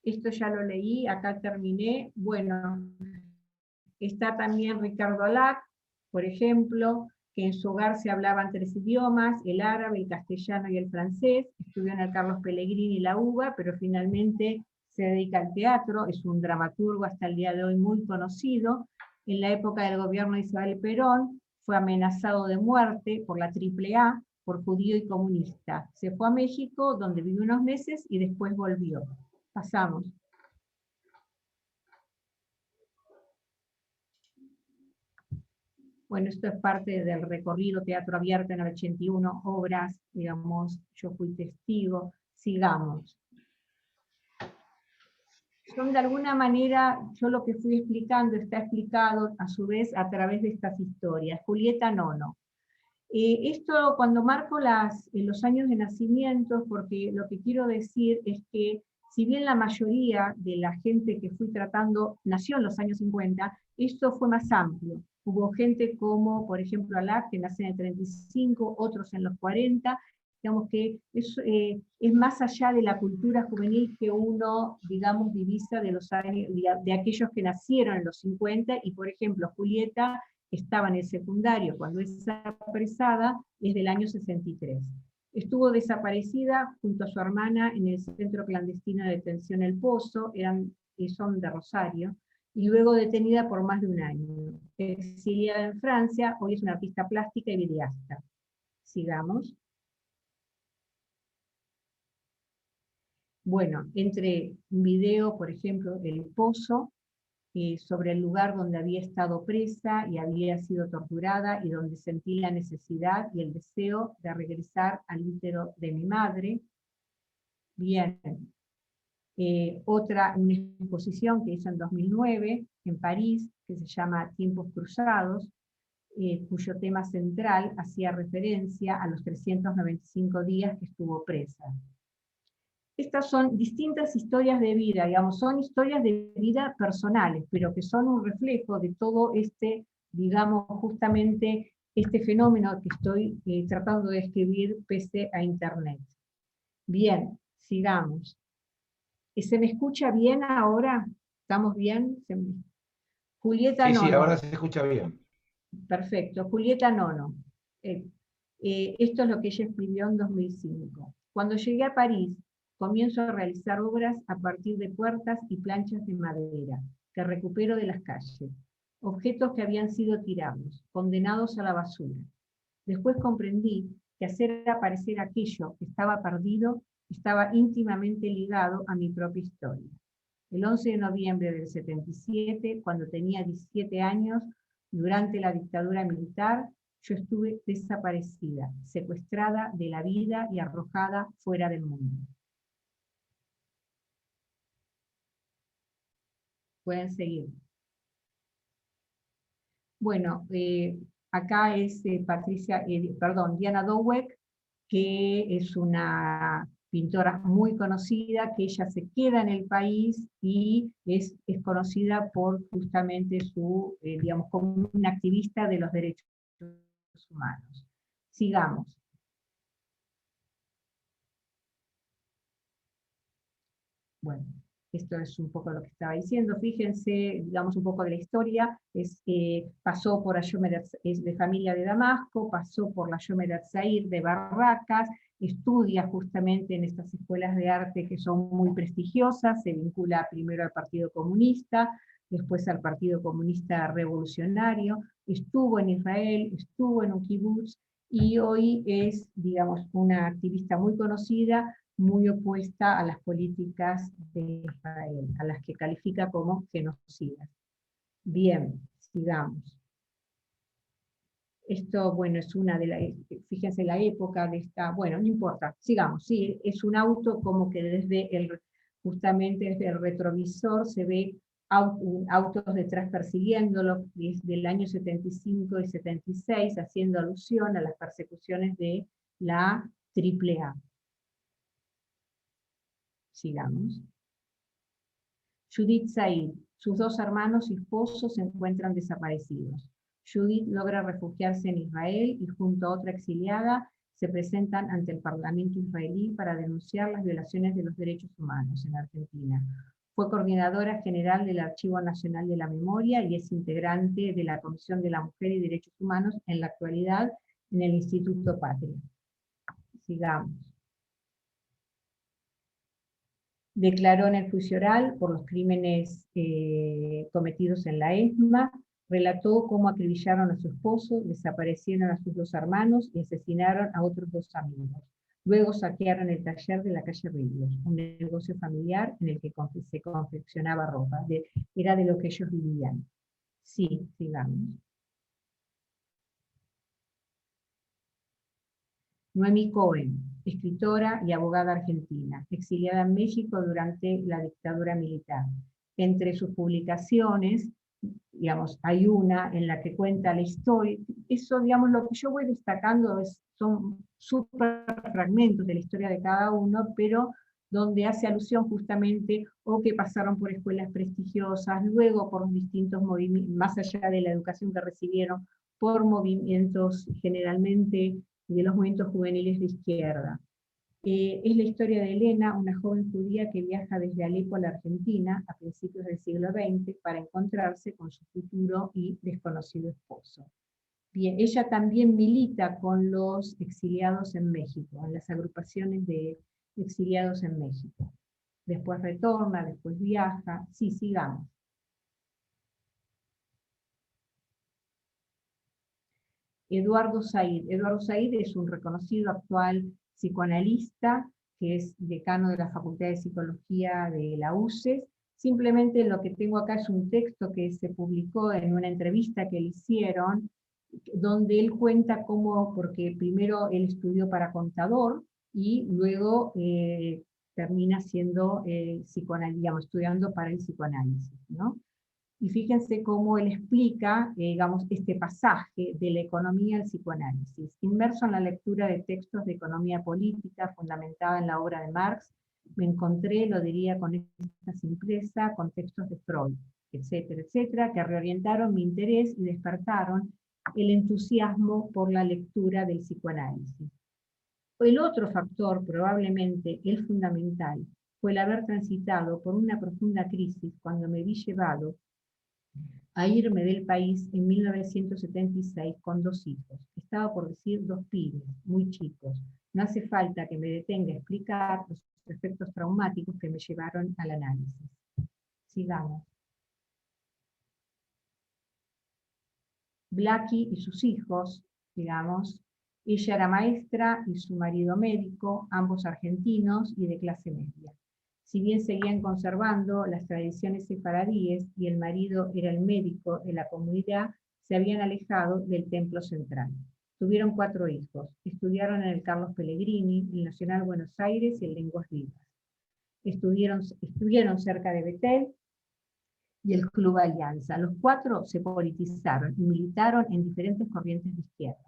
Esto ya lo leí. Acá terminé. Bueno, está también Ricardo Alac, por ejemplo, que en su hogar se hablaban 3 idiomas, el árabe, el castellano y el francés. Estudió en el Carlos Pellegrini y la UBA, pero finalmente se dedica al teatro. Es un dramaturgo hasta el día de hoy muy conocido. En la época del gobierno de Isabel Perón fue amenazado de muerte por la AAA, por judío y comunista. Se fue a México, donde vivió unos meses y después volvió. Pasamos. Bueno, esto es parte del recorrido Teatro Abierto en el 81, obras, digamos, yo fui testigo, sigamos. Son de alguna manera, yo lo que fui explicando está explicado a su vez a través de estas historias. Julieta Nono. Esto cuando marco los años de nacimiento, porque lo que quiero decir es que si bien la mayoría de la gente que fui tratando nació en los años 50, esto fue más amplio. Hubo gente como, por ejemplo, Alac, que nace en el 35, otros en los 40, digamos que es más allá de la cultura juvenil que uno, digamos, divisa de los años, de aquellos que nacieron en los 50, y por ejemplo, Julieta estaba en el secundario cuando es apresada, es del año 63. Estuvo desaparecida junto a su hermana en el centro clandestino de detención El Pozo, son de Rosario, y luego detenida por más de un año. Exiliada en Francia, hoy es una artista plástica y videasta. Sigamos. Bueno, entre un video, por ejemplo, El Pozo, sobre el lugar donde había estado presa y había sido torturada, y donde sentí la necesidad y el deseo de regresar al útero de mi madre. Bien. Una exposición que hizo en 2009 en París, que se llama Tiempos Cruzados, cuyo tema central hacía referencia a los 395 días que estuvo presa. Estas son distintas historias de vida, digamos, son historias de vida personales, pero que son un reflejo de todo este, digamos, justamente este fenómeno que estoy tratando de escribir pese a Internet. Bien, sigamos. ¿Se me escucha bien ahora? ¿Estamos bien? Julieta Nono. Sí, ahora se escucha bien. Perfecto, Julieta Nono. Esto es lo que ella escribió en 2005. Cuando llegué a París, comienzo a realizar obras a partir de puertas y planchas de madera, que recupero de las calles, objetos que habían sido tirados, condenados a la basura. Después comprendí que hacer aparecer aquello que estaba perdido estaba íntimamente ligado a mi propia historia. El 11 de noviembre del 77, cuando tenía 17 años, durante la dictadura militar, yo estuve desaparecida, secuestrada de la vida y arrojada fuera del mundo. Pueden seguir. Bueno, acá es Diana Dowek, que es una pintora muy conocida, que ella se queda en el país y es conocida por justamente su, digamos, como una activista de los derechos humanos. Sigamos. Bueno, Esto es un poco lo que estaba diciendo. Fíjense, digamos un poco de la historia, pasó por Ayomer, es de familia de Damasco, pasó por la Ayomer Atzair de Barracas, estudia justamente en estas escuelas de arte que son muy prestigiosas, se vincula primero al Partido Comunista, después al Partido Comunista Revolucionario, estuvo en Israel, estuvo en un kibutz, y hoy es, digamos, una activista muy conocida, muy opuesta a las políticas de Israel, a las que califica como genocidas. Bien, sigamos. Esto, bueno, es una de las, fíjense la época de esta, bueno, no importa, sigamos, sí, es un auto como que justamente desde el retrovisor se ve autos detrás persiguiéndolo, desde el año 75 y 76, haciendo alusión a las persecuciones de la AAA. Sigamos. Judith Said, sus dos hermanos y esposos se encuentran desaparecidos. Judith logra refugiarse en Israel y junto a otra exiliada se presentan ante el Parlamento israelí para denunciar las violaciones de los derechos humanos en Argentina. Fue coordinadora general del Archivo Nacional de la Memoria y es integrante de la Comisión de la Mujer y Derechos Humanos en la actualidad en el Instituto Patria. Sigamos. Declaró en el juicio oral por los crímenes cometidos en la ESMA, relató cómo acribillaron a su esposo, desaparecieron a sus dos hermanos y asesinaron a otros dos amigos. Luego saquearon el taller de la calle Ríos, un negocio familiar en el que se confeccionaba ropa. Era de lo que ellos vivían. Sí, sigamos. Noemí Cohen, escritora y abogada argentina, exiliada en México durante la dictadura militar. Entre sus publicaciones, digamos, hay una en la que cuenta la historia. Eso, digamos, lo que yo voy destacando son súper fragmentos de la historia de cada uno, pero donde hace alusión justamente o que pasaron por escuelas prestigiosas, luego por los distintos movimientos, más allá de la educación que recibieron, por movimientos generalmente de los movimientos juveniles de izquierda. Es la historia de Elena, una joven judía que viaja desde Alepo a la Argentina a principios del siglo XX para encontrarse con su futuro y desconocido esposo. Bien, ella también milita con los exiliados en México, en las agrupaciones de exiliados en México. Después retorna, después viaja. Sí, sigamos. Eduardo Said. Eduardo Said es un reconocido actual psicoanalista, que es decano de la Facultad de Psicología de la UCES. Simplemente lo que tengo acá es un texto que se publicó en una entrevista que le hicieron, donde él cuenta cómo, porque primero él estudió para contador, y luego termina siendo digamos, estudiando para el psicoanálisis, ¿no? Y fíjense cómo él explica, digamos, este pasaje de la economía al psicoanálisis. Inmerso en la lectura de textos de economía política fundamentada en la obra de Marx, me encontré, lo diría con esta simpleza, con textos de Freud, etcétera, etcétera, que reorientaron mi interés y despertaron el entusiasmo por la lectura del psicoanálisis. El otro factor, probablemente el fundamental, fue el haber transitado por una profunda crisis cuando me vi llevado a irme del país en 1976 con dos hijos. Estaba por decir dos pibes, muy chicos. No hace falta que me detenga a explicar los efectos traumáticos que me llevaron al análisis. Sigamos. Blackie y sus hijos, digamos, ella era maestra y su marido médico, ambos argentinos y de clase media. Si bien seguían conservando las tradiciones sefaradíes y el marido era el médico de la comunidad, se habían alejado del templo central. Tuvieron 4 hijos, estudiaron en el Carlos Pellegrini, el Nacional Buenos Aires y el Lenguas Vivas. Estuvieron cerca de Betel y el Club Alianza. Los 4 se politizaron y militaron en diferentes corrientes de izquierda.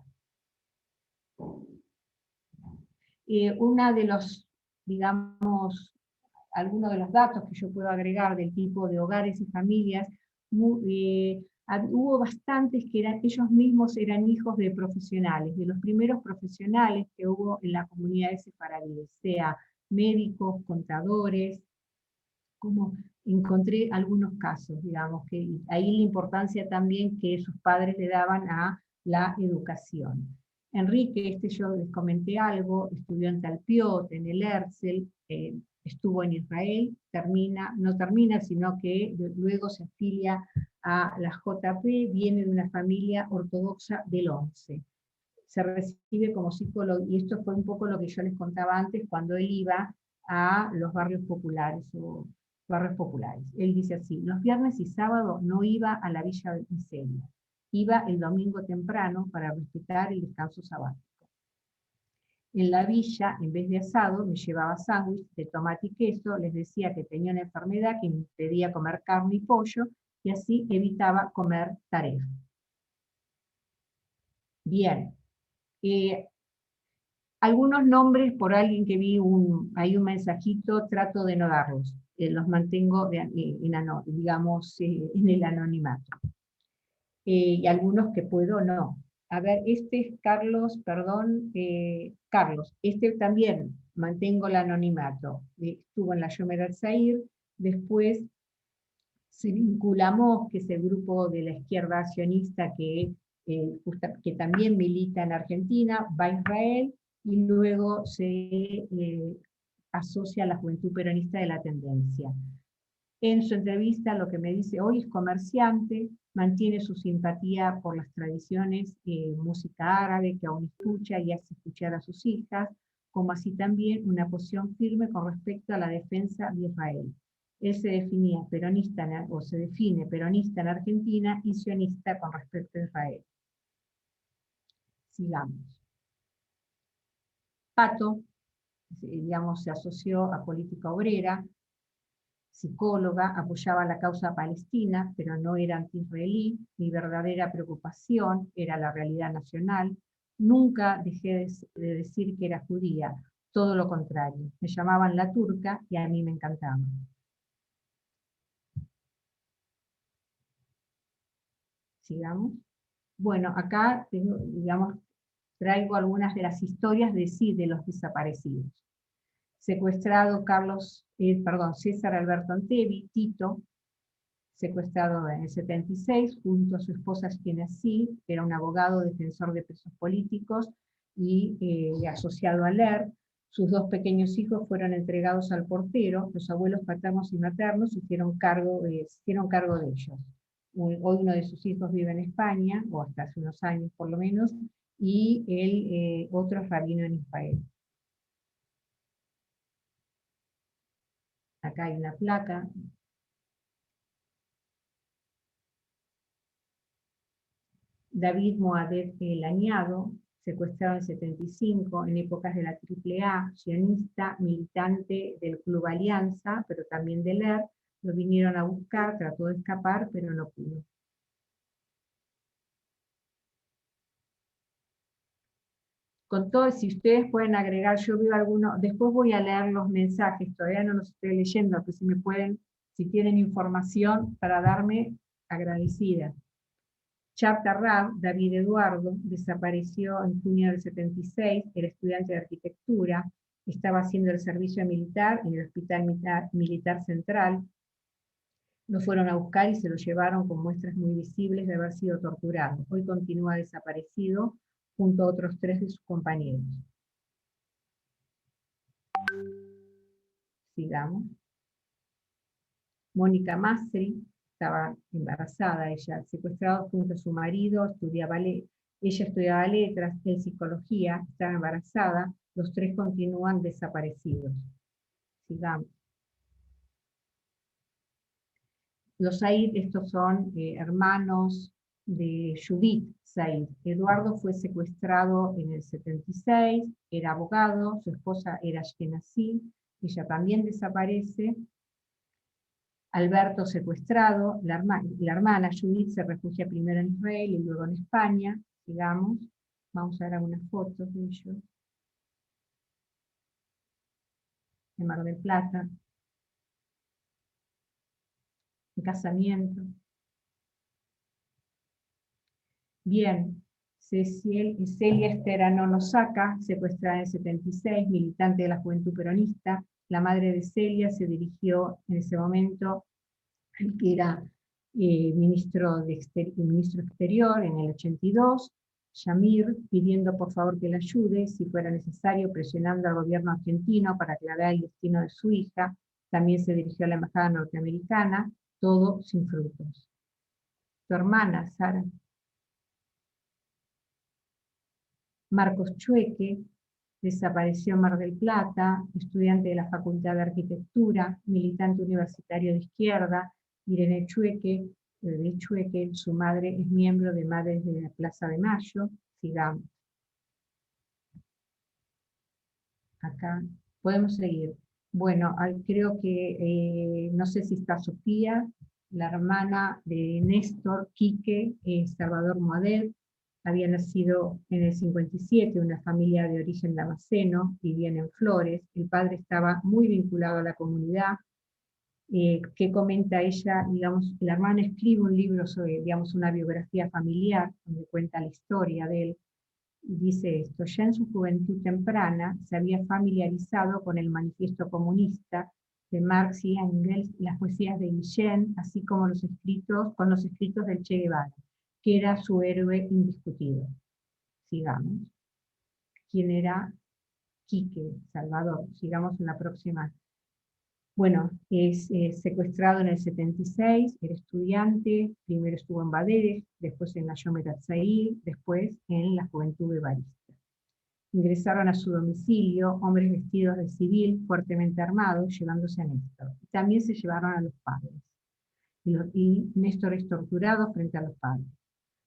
Una de los, digamos, algunos de los datos que yo puedo agregar del tipo de hogares y familias, hubo bastantes que ellos mismos eran hijos de profesionales, de los primeros profesionales que hubo en la comunidad de sefaradíes, sea médicos, contadores, como encontré algunos casos, digamos, que ahí la importancia también que sus padres le daban a la educación. Enrique, yo les comenté algo, estudió en Talpiot, en el Herzl, estuvo en Israel, no termina, sino que luego se afilia a la JP, viene de una familia ortodoxa del 11. Se recibe como psicólogo, y esto fue un poco lo que yo les contaba antes, cuando él iba a los barrios populares o barrios populares. Él dice así: los viernes y sábados no iba a la villa de Miseria, iba el domingo temprano para respetar el descanso sabático. En la villa, en vez de asado, me llevaba sándwich de tomate y queso, les decía que tenía una enfermedad que me impedía comer carne y pollo, y así evitaba comer taref. Bien. Algunos nombres, por alguien que vi hay un mensajito, trato de no darlos, los mantengo digamos, en el anonimato. Y algunos que puedo, no. A ver, este es Carlos, perdón, Carlos, este también mantengo el anonimato. Estuvo en la Yomer al-Zair, después se vincula a MOS, que es el grupo de la izquierda sionista que también milita en Argentina, va a Israel, y luego se asocia a la Juventud Peronista de la Tendencia. En su entrevista lo que me dice: hoy es comerciante, mantiene su simpatía por las tradiciones, música árabe que aún escucha y hace escuchar a sus hijas, como así también una posición firme con respecto a la defensa de Israel. Él se define peronista en Argentina y sionista con respecto a Israel. Sigamos. Pato, digamos, se asoció a política obrera, psicóloga, apoyaba la causa palestina, pero no era anti-israelí. Mi verdadera preocupación era la realidad nacional. Nunca dejé de decir que era judía, todo lo contrario. Me llamaban la turca y a mí me encantaba. Sigamos. Bueno, acá tengo, digamos, traigo algunas de las historias de los desaparecidos. Secuestrado César Alberto Antevi, Tito, secuestrado en el 76, junto a su esposa Ashkenazi, que era un abogado defensor de presos políticos y asociado al ERP. Sus dos pequeños hijos fueron entregados al portero, los abuelos paternos y maternos se hicieron cargo de ellos. Hoy uno de sus hijos vive en España, o hasta hace unos años por lo menos, y otro es rabino en Israel. Acá hay una placa. David Moadet Laniado, secuestrado en 75, en épocas de la AAA, sionista, militante del Club Alianza, pero también del ERP, lo vinieron a buscar, trató de escapar, pero no pudo. Con todo, si ustedes pueden agregar, yo veo algunos, después voy a leer los mensajes, todavía no los estoy leyendo, pero si tienen información para darme, agradecida. Chapta Rab, David Eduardo, desapareció en junio del 76, era estudiante de arquitectura, estaba haciendo el servicio militar en el Hospital Militar Central. Lo fueron a buscar y se lo llevaron con muestras muy visibles de haber sido torturado. Hoy continúa desaparecido junto a otros 3 de sus compañeros. Sigamos. Mónica Masri, estaba embarazada, ella secuestrada junto a su marido, ella estudiaba letras, él psicología, estaba embarazada, los 3 continúan desaparecidos. Sigamos. Los Said, estos son hermanos de Judith Said. Eduardo fue secuestrado en el 76, era abogado, su esposa era Ashkenazi, ella también desaparece. Alberto secuestrado, la hermana Judith se refugia primero en Israel y luego en España. Sigamos, vamos a ver algunas fotos de ellos. En Mar del Plata. En casamiento. Bien, Celia Esterano Nosaka, secuestrada en el 76, militante de la Juventud Peronista, La madre de Celia se dirigió en ese momento al que era ministro exterior en el 82, Yamir, pidiendo por favor que la ayude, si fuera necesario, presionando al gobierno argentino para aclarar el destino de su hija. También se dirigió a la embajada norteamericana, todo sin frutos. Tu hermana, Sara. Marcos Chueque, desapareció en Mar del Plata, estudiante de la Facultad de Arquitectura, militante universitario de izquierda. Irene Chueque, su madre es miembro de Madres de la Plaza de Mayo. Sigamos. Acá podemos seguir. Bueno, creo que, no sé si está Sofía, la hermana de Néstor, Quique, Salvador Moadet, había nacido en el 57, una familia de origen damasceno, vivían en Flores, el padre estaba muy vinculado a la comunidad. ¿Qué comenta ella? Digamos, la hermana escribe un libro sobre, digamos, una biografía familiar, donde cuenta la historia de él, y dice esto: ya en su juventud temprana se había familiarizado con el manifiesto comunista de Marx y Engels, las poesías de Guillén, así como con los escritos del Che Guevara, que era su héroe indiscutido. Sigamos. ¿Quién era Quique Salvador? Sigamos en la próxima. Bueno, es secuestrado en el 76, era estudiante, primero estuvo en Baderes, después en la Yomet Atzair, después en la Juventud Evarista. Ingresaron a su domicilio hombres vestidos de civil, fuertemente armados, llevándose a Néstor. También se llevaron a los padres. Y Néstor es torturado frente a los padres.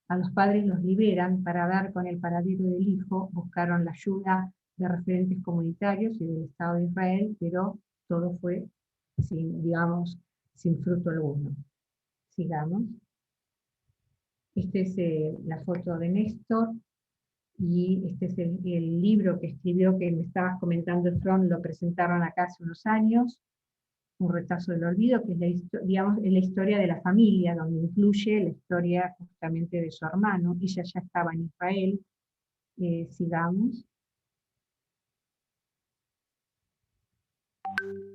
A los padres los liberan para dar con el paradero del hijo, buscaron la ayuda de referentes comunitarios y del Estado de Israel, pero todo fue sin fruto alguno. Sigamos. Esta es la foto de Néstor, y este es el libro que escribió, que me estabas comentando, Fron, lo presentaron acá hace unos años, Un retazo del olvido, que es la historia de la familia, donde incluye la historia justamente de su hermano. Ella ya estaba en Israel. Sigamos.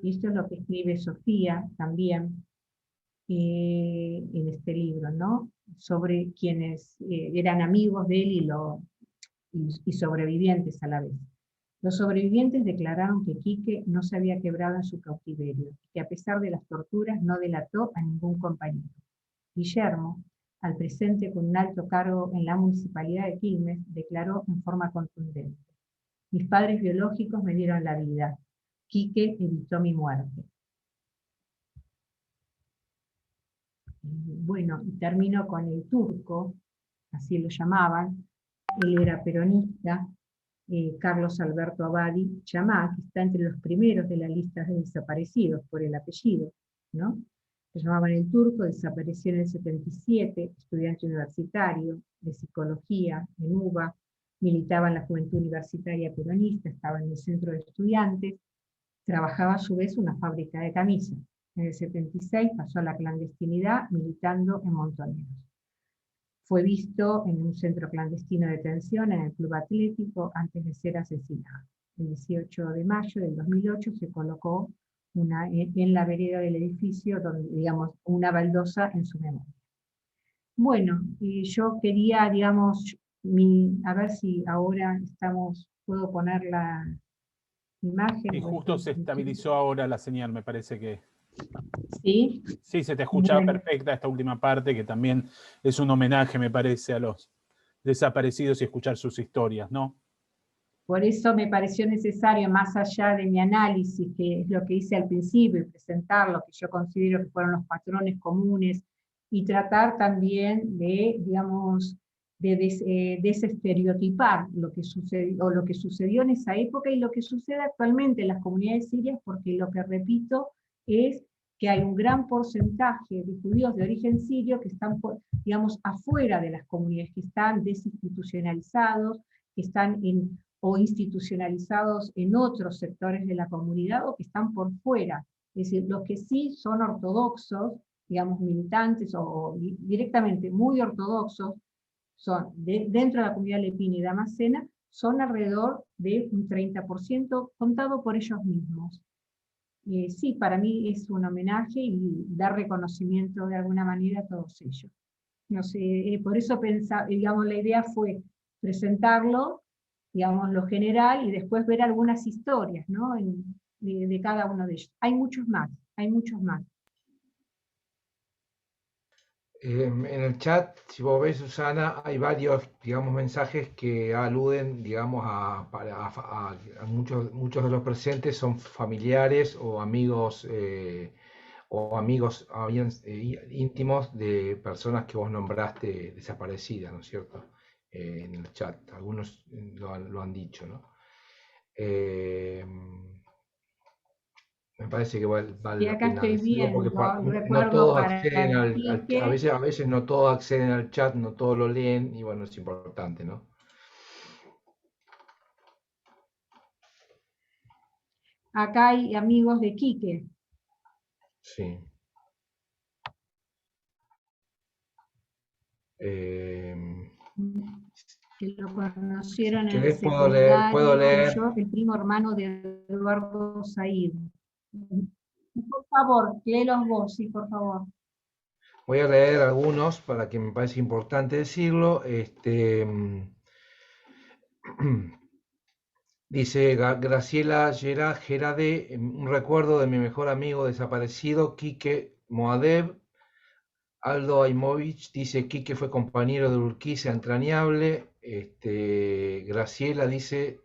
Y esto es lo que escribe Sofía también en este libro, ¿no? Sobre quienes eran amigos de él y sobrevivientes a la vez. Los sobrevivientes declararon que Quique no se había quebrado en su cautiverio, y que a pesar de las torturas no delató a ningún compañero. Guillermo, al presente con un alto cargo en la municipalidad de Quilmes, declaró en forma contundente: mis padres biológicos me dieron la vida, Quique evitó mi muerte. Bueno, y termino con el turco, así lo llamaban. Él era peronista, Carlos Alberto Abadi Chamá, que está entre los primeros de la lista de desaparecidos por el apellido, ¿no? Se llamaban el turco, desapareció en el 77, estudiante universitario de psicología en UBA, militaba en la Juventud Universitaria Peronista, estaba en el centro de estudiantes, trabajaba a su vez en una fábrica de camisas. En el 76 pasó a la clandestinidad militando en Montoneros. Fue visto en un centro clandestino de detención en el Club Atlético antes de ser asesinado. El 18 de mayo del 2008 se colocó en la vereda del edificio, digamos, una baldosa en su memoria. Bueno, yo quería, digamos, a ver si ahora puedo poner la imagen. Y justo se estabilizó ahora la señal, me parece que... ¿Sí? Sí, se te escuchaba Bueno. perfecta esta última parte, que también es un homenaje, me parece, a los desaparecidos y escuchar sus historias, ¿no? Por eso me pareció necesario, más allá de mi análisis, que es lo que hice al principio, y presentar lo que yo considero que fueron los patrones comunes, y tratar también de, digamos, de desestereotipar lo que sucedió en esa época y lo que sucede actualmente en las comunidades sirias, porque lo que repito es que hay un gran porcentaje de judíos de origen sirio que están, digamos, afuera de las comunidades, que están desinstitucionalizados, que están o institucionalizados en otros sectores de la comunidad, o que están por fuera. Es decir, los que sí son ortodoxos, digamos, militantes o directamente muy ortodoxos, son dentro de la comunidad lepina y damascena, son alrededor de un 30%, contado por ellos mismos. sí, para mí es un homenaje y dar reconocimiento de alguna manera a todos ellos. No sé, por eso digamos, la idea fue presentarlo, digamos, lo general, y después ver algunas historias, ¿no? De cada uno de ellos. Hay muchos más, hay muchos más. En el chat, si vos ves, Susana, hay varios, digamos, mensajes que aluden, digamos, a muchos de los presentes son familiares o amigos íntimos de personas que vos nombraste desaparecidas, ¿no es cierto? En el chat, algunos lo han dicho, ¿no? Me parece que vale Y la acá pena estoy decirlo porque viendo el no recuerdo todos para acceden a Quique. veces no todos acceden al chat, no todos lo leen y bueno, es importante, ¿no? Acá hay amigos de Quique. Sí. Que lo Si conocieron en el querés puedo secundario, leer. yo, el primo hermano de Eduardo Said. Por favor, léelos vos, sí, por favor. Voy a leer algunos para que me parece importante decirlo. Dice Graciela Gerade, un recuerdo de mi mejor amigo desaparecido, Quique Moadev. Aldo Aimovich dice, Quique fue compañero de Urquiza entrañable. Graciela dice,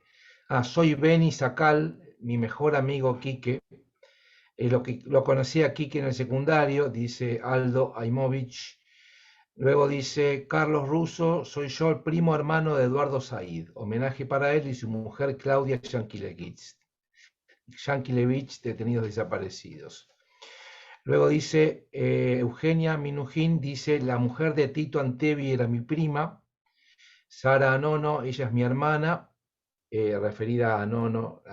soy Beni Sacal, mi mejor amigo Quique. Lo conocí a Quique en el secundario, dice Aldo Aimovich. Luego dice, Carlos Russo, soy yo el primo hermano de Eduardo Said. Homenaje para él y su mujer Claudia Yankelevich, detenidos desaparecidos. Luego dice Eugenia Minujín, dice, la mujer de Tito Antevi era mi prima. Sara Anono, ella es mi hermana, referida a Anono,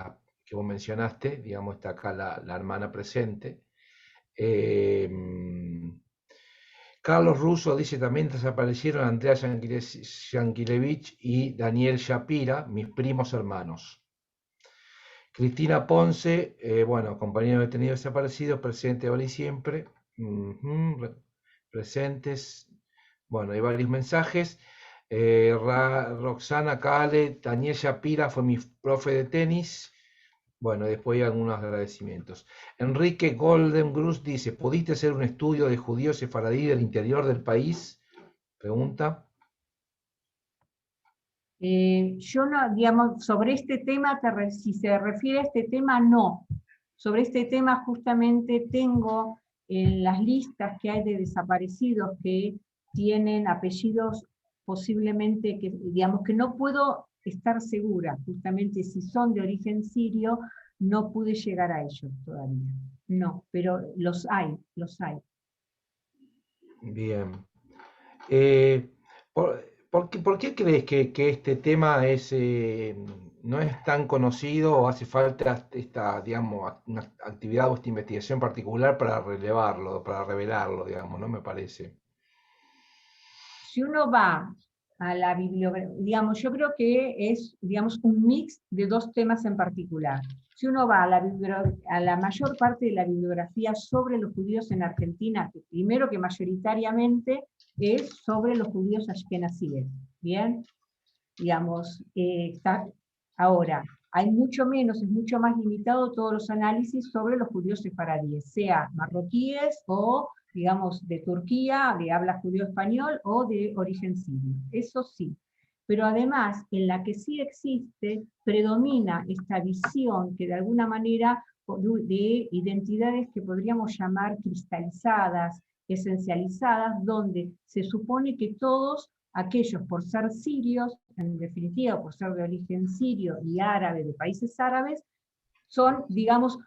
que vos mencionaste, digamos, está acá la hermana presente. Carlos Russo dice, también desaparecieron Andrea Yankelevich y Daniel Shapira, mis primos hermanos. Cristina Ponce, bueno, compañero detenido desaparecido, presente ahora y siempre. Presentes. Bueno, hay varios mensajes. Roxana Cale, Daniel Shapira fue mi profe de tenis. Bueno, después hay algunos agradecimientos. Enrique Golden Grus dice, ¿pudiste hacer un estudio de judíos sefaradí del interior del país? Pregunta. Yo no, digamos, sobre este tema, si se refiere a este tema, no. Sobre este tema justamente tengo en las listas que hay de desaparecidos que tienen apellidos posiblemente, que, digamos, que no puedo estar segura, justamente si son de origen sirio, no pude llegar a ellos todavía. No, pero los hay, los hay. Bien. ¿Por qué crees que este tema no es tan conocido o hace falta digamos, una actividad o esta investigación particular para relevarlo, para revelarlo, digamos, ¿no? Me parece. Si uno va a la bibliografía, digamos, yo creo que es, digamos, un mix de dos temas en particular. Si uno va a la mayor parte de la bibliografía sobre los judíos en Argentina, que primero que mayoritariamente es sobre los judíos ashkenazíes, ¿bien? Digamos, ahora, hay mucho menos, es mucho más limitado todos los análisis sobre los judíos sefaradíes, sea marroquíes o, digamos, de Turquía, de habla judío español o de origen sirio. Eso sí. Pero además, en la que sí existe, predomina esta visión que de alguna manera de identidades que podríamos llamar cristalizadas, esencializadas, donde se supone que todos aquellos por ser sirios, en definitiva por ser de origen sirio y árabe, de países árabes, son, digamos,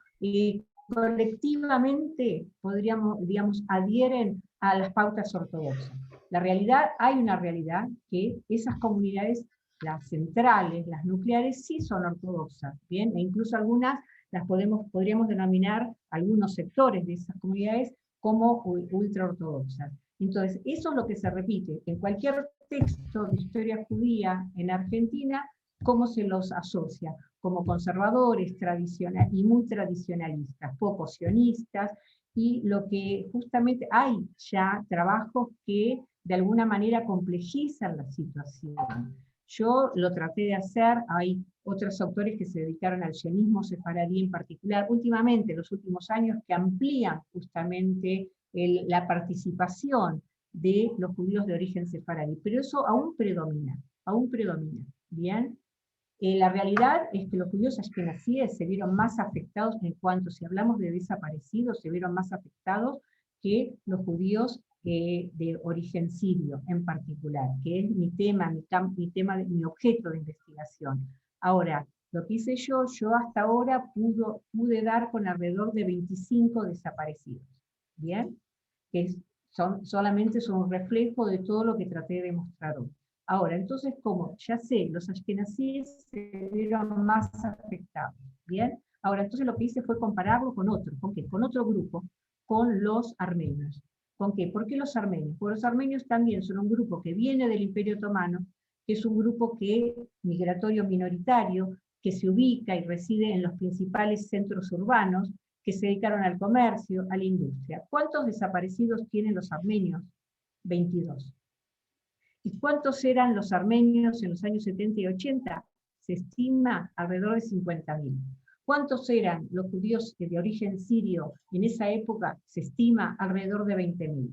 colectivamente, podríamos, digamos, adhieren a las pautas ortodoxas. La realidad, hay una realidad que esas comunidades, las centrales, las nucleares, sí son ortodoxas, ¿bien? E incluso algunas las podríamos denominar, algunos sectores de esas comunidades, como ultraortodoxas. Entonces, eso es lo que se repite en cualquier texto de historia judía en Argentina, cómo se los asocia, como conservadores y muy tradicionalistas, poco sionistas, y lo que justamente hay ya trabajos que de alguna manera complejizan la situación. Yo lo traté de hacer, hay otros autores que se dedicaron al sionismo sefaradí en particular, últimamente, en los últimos años, que amplían justamente la participación de los judíos de origen sefaradí, pero eso aún predomina, ¿bien? La realidad es que los judíos ashkenazíes se vieron más afectados en cuanto, si hablamos de desaparecidos, se vieron más afectados que los judíos de origen sirio en particular, que es mi mi objeto de investigación. Ahora, lo que hice yo hasta ahora pude dar con alrededor de 25 desaparecidos, ¿bien? Que solamente son un reflejo de todo lo que traté de mostrar hoy. Ahora, entonces, como ya sé, los ashkenazíes se vieron más afectados, ¿bien? Ahora, entonces lo que hice fue compararlo con otro, ¿con qué? Con otro grupo, con los armenios. ¿Con qué? ¿Por qué los armenios? Porque los armenios también son un grupo que viene del Imperio Otomano, que es un grupo migratorio minoritario, que se ubica y reside en los principales centros urbanos, que se dedicaron al comercio, a la industria. ¿Cuántos desaparecidos tienen los armenios? 22. ¿Y cuántos eran los armenios en los años 70 y 80? Se estima alrededor de 50.000. ¿Cuántos eran los judíos de origen sirio en esa época? Se estima alrededor de 20.000.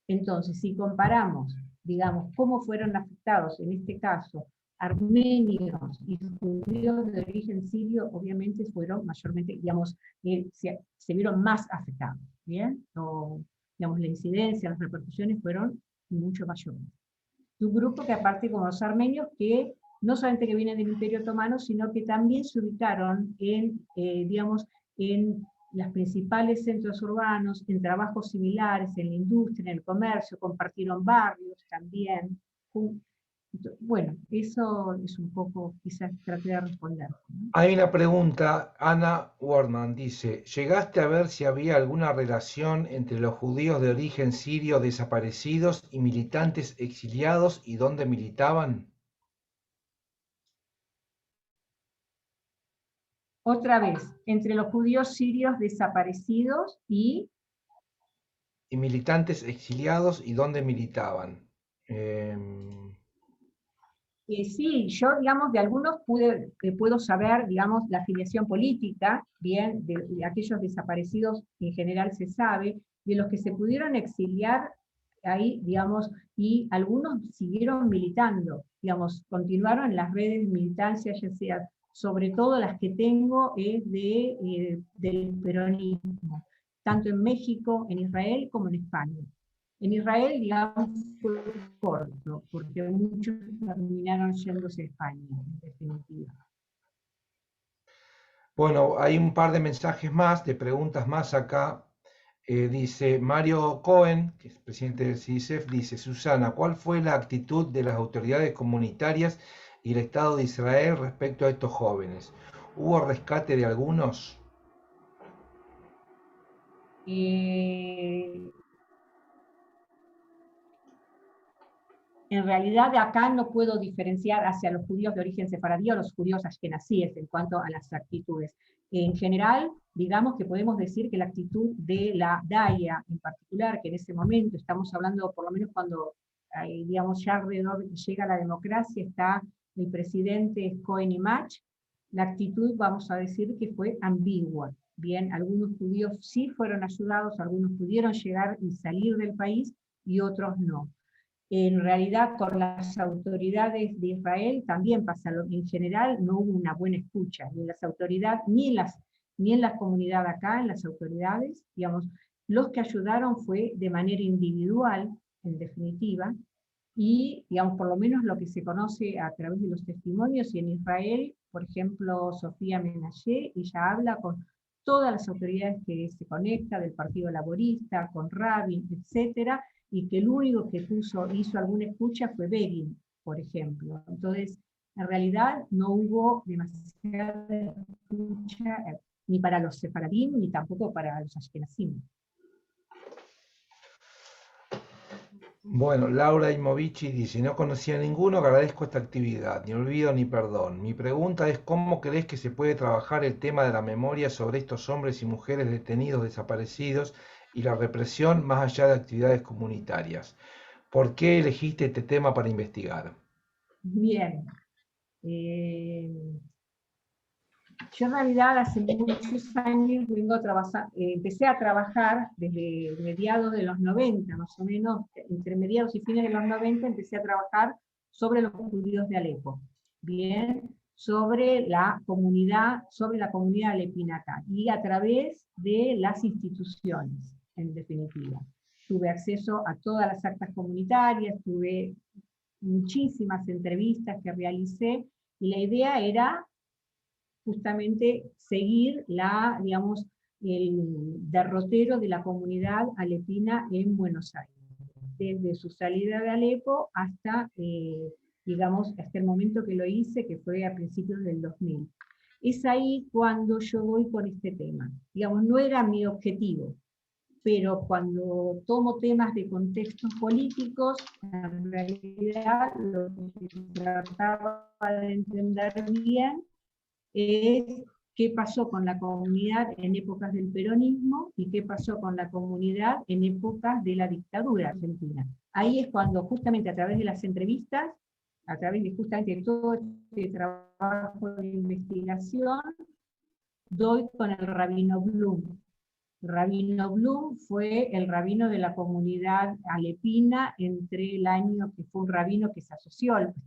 Entonces, si comparamos, digamos, cómo fueron afectados, en este caso, armenios y judíos de origen sirio, obviamente fueron mayormente, digamos, se vieron más afectados, ¿bien? Digamos, la incidencia, las repercusiones fueron mucho mayores. Un grupo que aparte como los armenios, que no solamente que vienen del Imperio Otomano, sino que también se ubicaron digamos, en los principales centros urbanos, en trabajos similares, en la industria, en el comercio, compartieron barrios también. Bueno, eso es un poco, quizás traté de responder, ¿no? Hay una pregunta, Ana Wardman dice, ¿llegaste a ver si había alguna relación entre los judíos de origen sirio desaparecidos y militantes exiliados y dónde militaban? Otra vez, entre los judíos sirios desaparecidos y militantes exiliados y dónde militaban. Sí, yo, digamos, de algunos puedo saber, digamos, la afiliación política, bien, de aquellos desaparecidos en general se sabe, de los que se pudieron exiliar ahí, digamos, y algunos siguieron militando, digamos, continuaron en las redes de militancia, ya sea, sobre todo las que tengo es del peronismo, tanto en México, en Israel, como en España. En Israel, digamos, fue corto, porque muchos terminaron yéndose a España, en definitiva. Bueno, hay un par de mensajes más, de preguntas más acá. Dice Mario Cohen, que es presidente del CIDICEF, dice, Susana, ¿cuál fue la actitud de las autoridades comunitarias y el Estado de Israel respecto a estos jóvenes? ¿Hubo rescate de algunos? En realidad de acá no puedo diferenciar hacia los judíos de origen sefaradí o los judíos ashkenazíes en cuanto a las actitudes. En general, digamos que podemos decir que la actitud de la DAIA en particular, que en ese momento estamos hablando, por lo menos cuando digamos ya alrededor de que llega la democracia, está el presidente Cohen y Mach, la actitud vamos a decir que fue ambigua. Bien, algunos judíos sí fueron ayudados, algunos pudieron llegar y salir del país y otros no. En realidad, con las autoridades de Israel también pasa lo que en general no hubo una buena escucha, ni en las autoridades, ni en la comunidad acá, en las autoridades, digamos, los que ayudaron fue de manera individual, en definitiva, y, digamos, por lo menos lo que se conoce a través de los testimonios, y en Israel, por ejemplo, Sofía Menashe, ella habla con todas las autoridades que se conecta, del Partido Laborista, con Rabin, etcétera, y que el único que hizo alguna escucha fue Begin, por ejemplo. Entonces, en realidad no hubo demasiada escucha ni para los sefaradín, ni tampoco para los ashkenazim. Bueno, Laura Imovici dice, no conocía a ninguno, agradezco esta actividad, ni olvido ni perdón. Mi pregunta es, ¿cómo crees que se puede trabajar el tema de la memoria sobre estos hombres y mujeres detenidos, desaparecidos y la represión más allá de actividades comunitarias? ¿Por qué elegiste este tema para investigar? Bien. Eh, Yo en realidad hace muchos años vengo a trabajar, empecé a trabajar desde mediados de los 90, más o menos, entre mediados y fines de los 90, empecé a trabajar sobre los judíos de Alepo, bien, sobre la comunidad alepina acá, y a través de las instituciones, en definitiva. Tuve acceso a todas las actas comunitarias, tuve muchísimas entrevistas que realicé, y la idea era justamente seguir digamos, el derrotero de la comunidad alepina en Buenos Aires, desde su salida de Alepo hasta, digamos, hasta el momento que lo hice, que fue a principios del 2000. Es ahí cuando yo voy con este tema. Digamos, no era mi objetivo, pero cuando tomo temas de contextos políticos, en realidad lo que trataba de entender bien es qué pasó con la comunidad en épocas del peronismo y qué pasó con la comunidad en épocas de la dictadura argentina. Ahí es cuando justamente a través de las entrevistas, a través de justamente todo este trabajo de investigación, doy con el rabino Blum. Rabino Blum fue el rabino de la comunidad alepina entre el año, que fue un rabino que está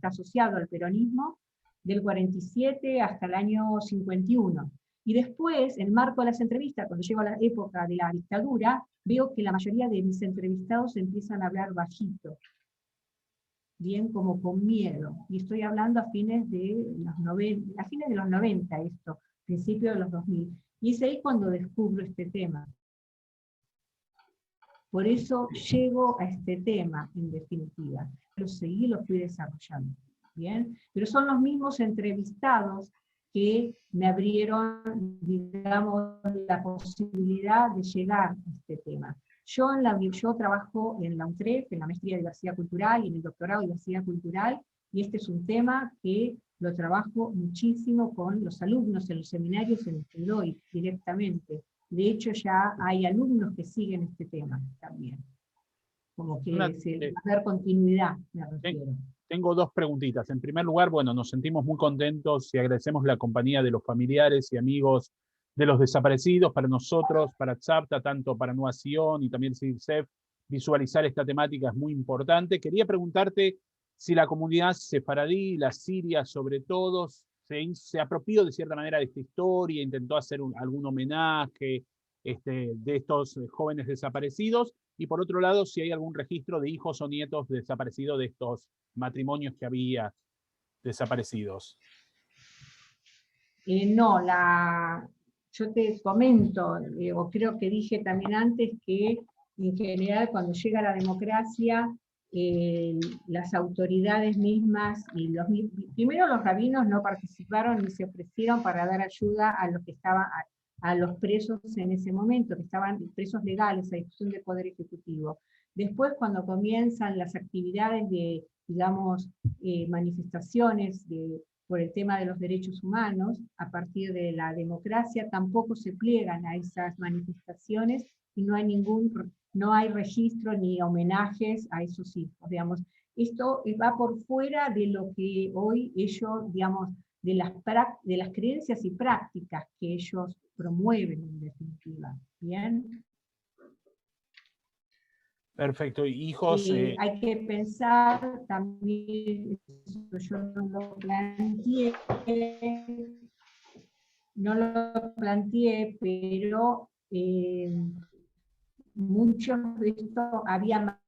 asociado al peronismo, del 47 hasta el año 51. Y después, en marco de las entrevistas, cuando llego a la época de la dictadura, veo que la mayoría de mis entrevistados empiezan a hablar bajito, bien como con miedo. Y estoy hablando a fines de los 90 esto, principios de los 2000. Y es ahí cuando descubro este tema. Por eso llego a este tema, en definitiva. Lo seguí, lo fui desarrollando. ¿Bien? Pero son los mismos entrevistados que me abrieron, digamos, la posibilidad de llegar a este tema. Yo trabajo en la UNTREF, en la maestría de diversidad cultural y en el doctorado de diversidad cultural, y este es un tema que lo trabajo muchísimo con los alumnos en los seminarios en los que doy directamente. De hecho, ya hay alumnos que siguen este tema también. Como que se va a dar continuidad, me refiero. Tengo dos preguntitas. En primer lugar, bueno, nos sentimos muy contentos y agradecemos la compañía de los familiares y amigos de los desaparecidos. Para nosotros, para Tzavta, tanto para Nueva Sion y también SIDICSEF, visualizar esta temática es muy importante. Quería preguntarte si la comunidad sefaradí, la siria sobre todo, se apropió de cierta manera de esta historia, intentó hacer algún homenaje de estos jóvenes desaparecidos, y por otro lado, si hay algún registro de hijos o nietos desaparecidos de estos matrimonios que había desaparecidos. No, yo te comento, o creo que dije también antes, que en general cuando llega la democracia, las autoridades mismas, primero los rabinos no participaron ni se ofrecieron para dar ayuda a los que estaban, a los presos en ese momento, que estaban presos legales a discusión del Poder Ejecutivo. Después, cuando comienzan las actividades de, digamos, manifestaciones por el tema de los derechos humanos, a partir de la democracia, tampoco se pliegan a esas manifestaciones y no hay registro ni homenajes a esos hijos, digamos. Esto va por fuera de lo que hoy ellos, digamos, de las creencias y prácticas que ellos promueven, en definitiva. ¿Bien? Perfecto. Hijos... Hay que pensar también, yo no lo planteé, pero muchos de estos, había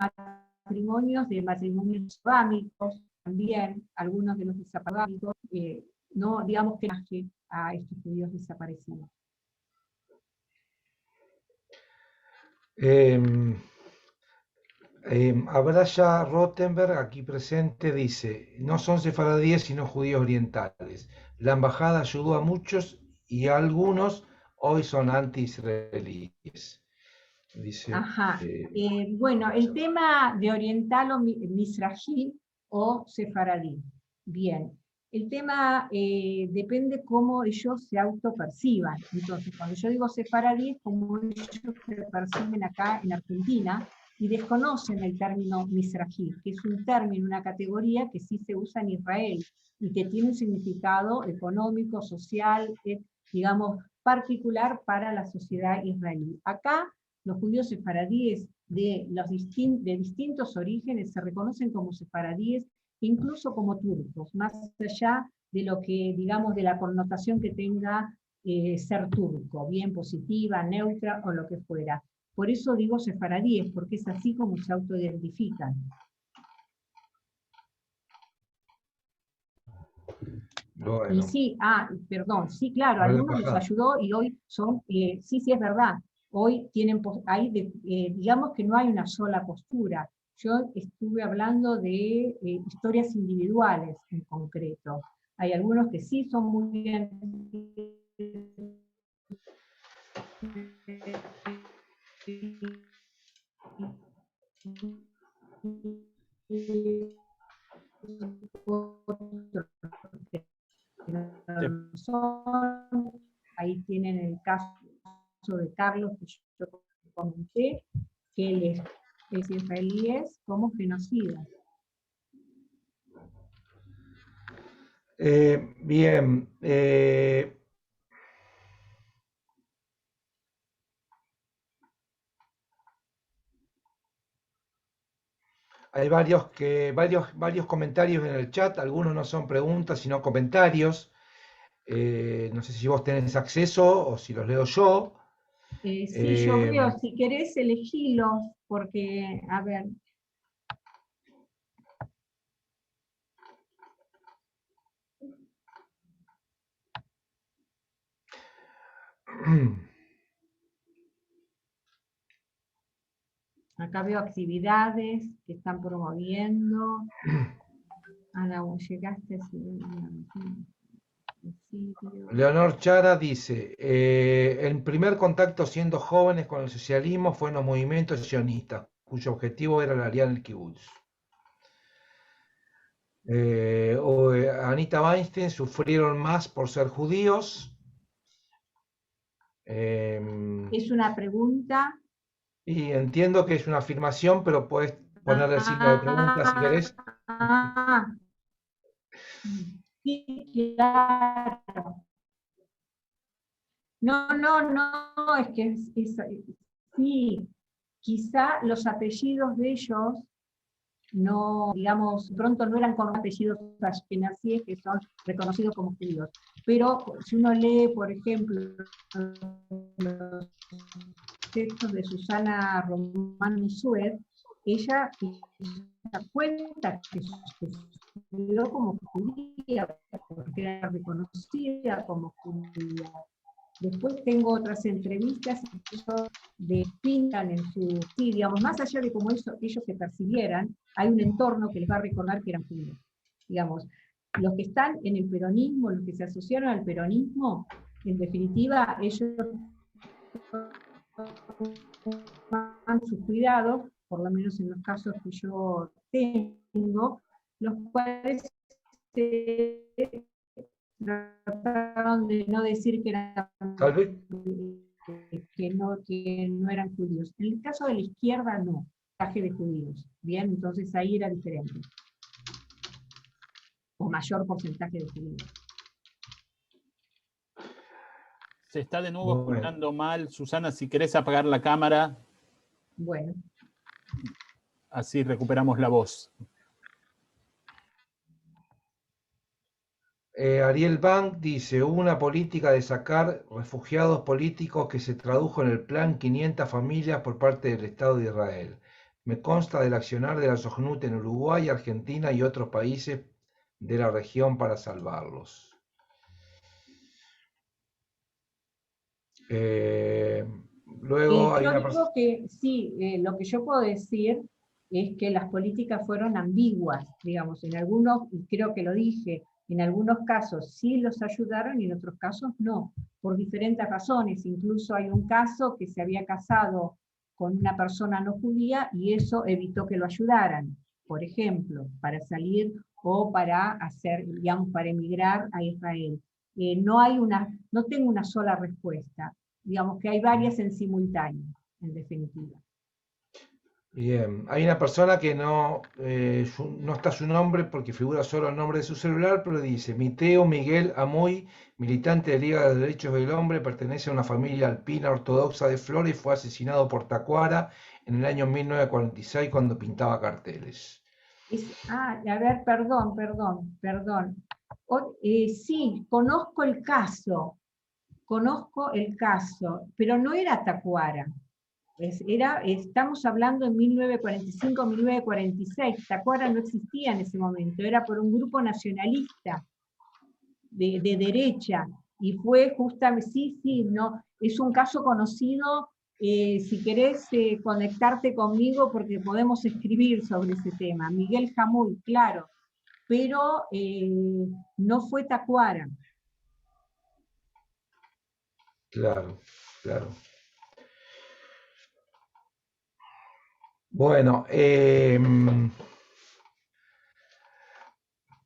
matrimonios islámicos también, algunos de los desaparecidos, no, digamos que a estos judíos desaparecidos. Abraya Rottenberg, aquí presente, dice, no son sefaradíes sino judíos orientales. La embajada ayudó a muchos y algunos hoy son anti-israelíes. Dice, Ajá. Bueno, el tema de oriental o misrají o sefaradí. Bien. El tema depende cómo ellos se autoperciban. Entonces, cuando yo digo sefaradí, es como ellos se perciben acá en Argentina y desconocen el término misrají, que es un término, una categoría que sí se usa en Israel y que tiene un significado económico, social, digamos, particular para la sociedad israelí. Acá los judíos sefaradíes de distintos orígenes se reconocen como sefaradíes, incluso como turcos, más allá de lo que, digamos, de la connotación que tenga ser turco, bien positiva, neutra o lo que fuera. Por eso digo sefaradíes, porque es así como se autoidentifican. bueno, Y sí, perdón, sí, claro, a la algunos les embajada. ayudó y hoy son, sí, es verdad, hoy tienen, digamos que no hay una sola postura. Yo estuve hablando de historias individuales en concreto. Hay algunos que sí son muy ahí tienen el caso de Carlos que yo comenté, que él es israelíes como genocidas. Bien, hay varios comentarios en el chat, algunos no son preguntas, sino comentarios. No sé si vos tenés acceso o si los leo yo. Sí, yo veo, si querés elegílos, porque, a ver. Acá veo actividades que están promoviendo. Ana, vos llegaste a Leonor Chara dice, el primer contacto siendo jóvenes con el socialismo fue en los movimientos sionistas, cuyo objetivo era la alianza del kibutz. Anita Weinstein sufrieron más por ser judíos. Es una pregunta. Y entiendo que es una afirmación, pero puedes ponerle el signo de pregunta si querés. Sí, claro. No, es que sí, quizá los apellidos de ellos no, digamos, pronto no eran con apellidos ashkenazíes que son reconocidos como judíos. Pero si uno lee, por ejemplo, los textos de Susana Román Sued, ella cuenta que se estudió como judía, porque era reconocida como judía. Después tengo otras entrevistas que ellos despintan en su, sí, digamos, más allá de cómo ellos se percibieran, hay un entorno que les va a recordar que eran judíos. Digamos, los que están en el peronismo, los que se asociaron al peronismo, en definitiva, ellos toman sus cuidados, por lo menos en los casos que yo tengo, los cuales trataron de no decir que no eran judíos. En el caso de la izquierda, no, traje de judíos. Bien, entonces ahí era diferente. O mayor porcentaje de judíos. Se está de nuevo escuchando mal. Susana, si querés apagar la cámara. Bueno. Así recuperamos la voz. Ariel Bank dice, hubo una política de sacar refugiados políticos que se tradujo en el plan 500 familias por parte del Estado de Israel. Me consta del accionar de la Sojnut en Uruguay, Argentina y otros países de la región para salvarlos. Luego hay yo una digo que sí, lo que yo puedo decir es que las políticas fueron ambiguas, digamos, en algunos, y creo que lo dije, en algunos casos sí los ayudaron y en otros casos no, por diferentes razones. Incluso hay un caso que se había casado con una persona no judía y eso evitó que lo ayudaran, por ejemplo, para salir o para hacer, digamos, para emigrar a Israel. No tengo una sola respuesta, digamos que hay varias en simultáneo, en definitiva. Bien, hay una persona que no, no está su nombre porque figura solo el nombre de su celular, pero dice, Miteo Miguel Amoy, militante de Liga de Derechos del Hombre, pertenece a una familia alpina ortodoxa de Flores y fue asesinado por Tacuara en el año 1946 cuando pintaba carteles. A ver, perdón. Sí, conozco el caso, pero no era Tacuara. Estamos hablando en 1945, 1946, Tacuara no existía en ese momento, era por un grupo nacionalista de derecha, y fue justamente, sí, no, es un caso conocido, si querés conectarte conmigo porque podemos escribir sobre ese tema, Miguel Jamuy, claro, pero no fue Tacuara. Claro, claro. Bueno,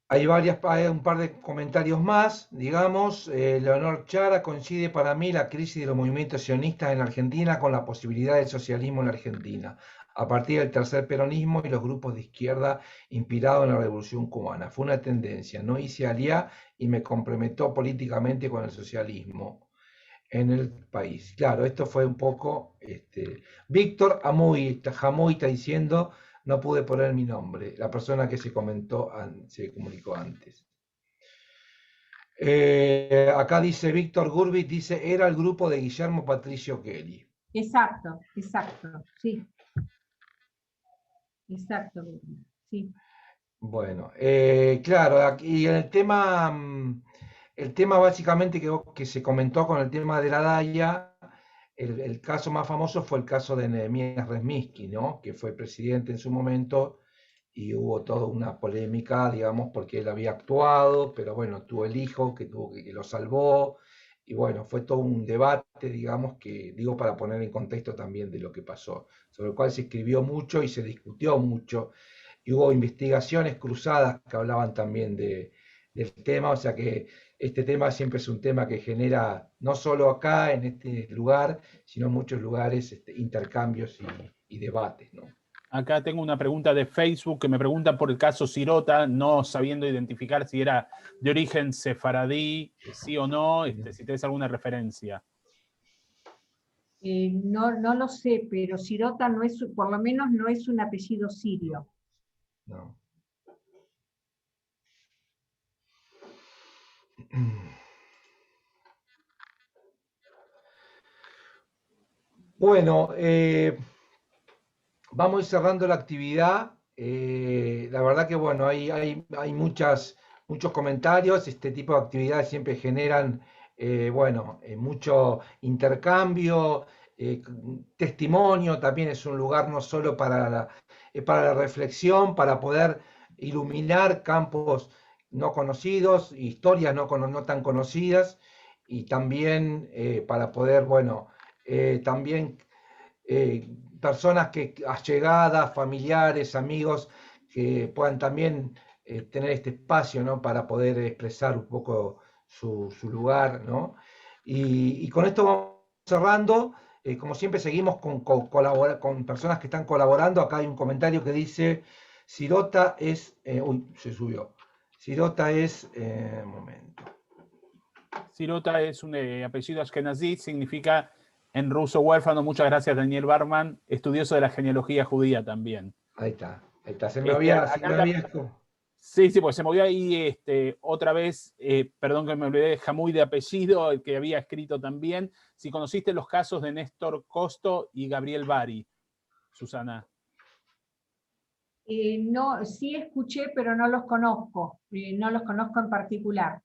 hay un par de comentarios más, digamos. Leonor Chara coincide para mí la crisis de los movimientos sionistas en Argentina con la posibilidad del socialismo en la Argentina, a partir del tercer peronismo y los grupos de izquierda inspirados en la Revolución Cubana. Fue una tendencia, no hice aliá y me comprometó políticamente con el socialismo en el país. Claro, esto fue un poco, Víctor Jamuy está diciendo, no pude poner mi nombre, la persona que se comunicó antes. Acá dice Víctor Gurbit, dice, era el grupo de Guillermo Patricio Kelly. Exacto, sí. Exacto, sí. Bueno, claro, aquí el tema básicamente que se comentó con el tema de la DAIA, el caso más famoso fue el caso de Nehemías Resmiski, ¿no? Que fue presidente en su momento y hubo toda una polémica, digamos, porque él había actuado, pero bueno, tuvo el hijo que lo salvó, y bueno, fue todo un debate, digamos, que digo para poner en contexto también de lo que pasó, sobre el cual se escribió mucho y se discutió mucho, y hubo investigaciones cruzadas que hablaban también del tema, o sea que este tema siempre es un tema que genera, no solo acá en este lugar, sino en muchos lugares, intercambios y debates, ¿no? Acá tengo una pregunta de Facebook que me pregunta por el caso Sirota, no sabiendo identificar si era de origen sefaradí, sí o no, si tenés alguna referencia. No lo sé, pero Sirota no es, por lo menos no es un apellido sirio. No. Bueno, vamos a ir cerrando la actividad. La verdad que bueno, hay muchos comentarios. Este tipo de actividades siempre generan mucho intercambio, testimonio. También es un lugar no solo para la reflexión, para poder iluminar campos no conocidos, historias no tan conocidas, y también para poder, también personas allegadas, familiares, amigos, que puedan también tener este espacio, ¿no? Para poder expresar un poco su lugar, ¿no? Y con esto vamos cerrando. Como siempre seguimos con personas que están colaborando. Acá hay un comentario que dice, Sirota es... se subió. Sirota es... un momento. Sirota es un apellido ashkenazí, significa en ruso huérfano. Muchas gracias, Daniel Barman, estudioso de la genealogía judía también. Ahí está. Se me había... Sí, pues se movió ahí otra vez, perdón que me olvidé de Jamuy de apellido, el que había escrito también. Si conociste los casos de Néstor Costo y Gabriel Bari, Susana. No, sí escuché, pero no los conozco en particular.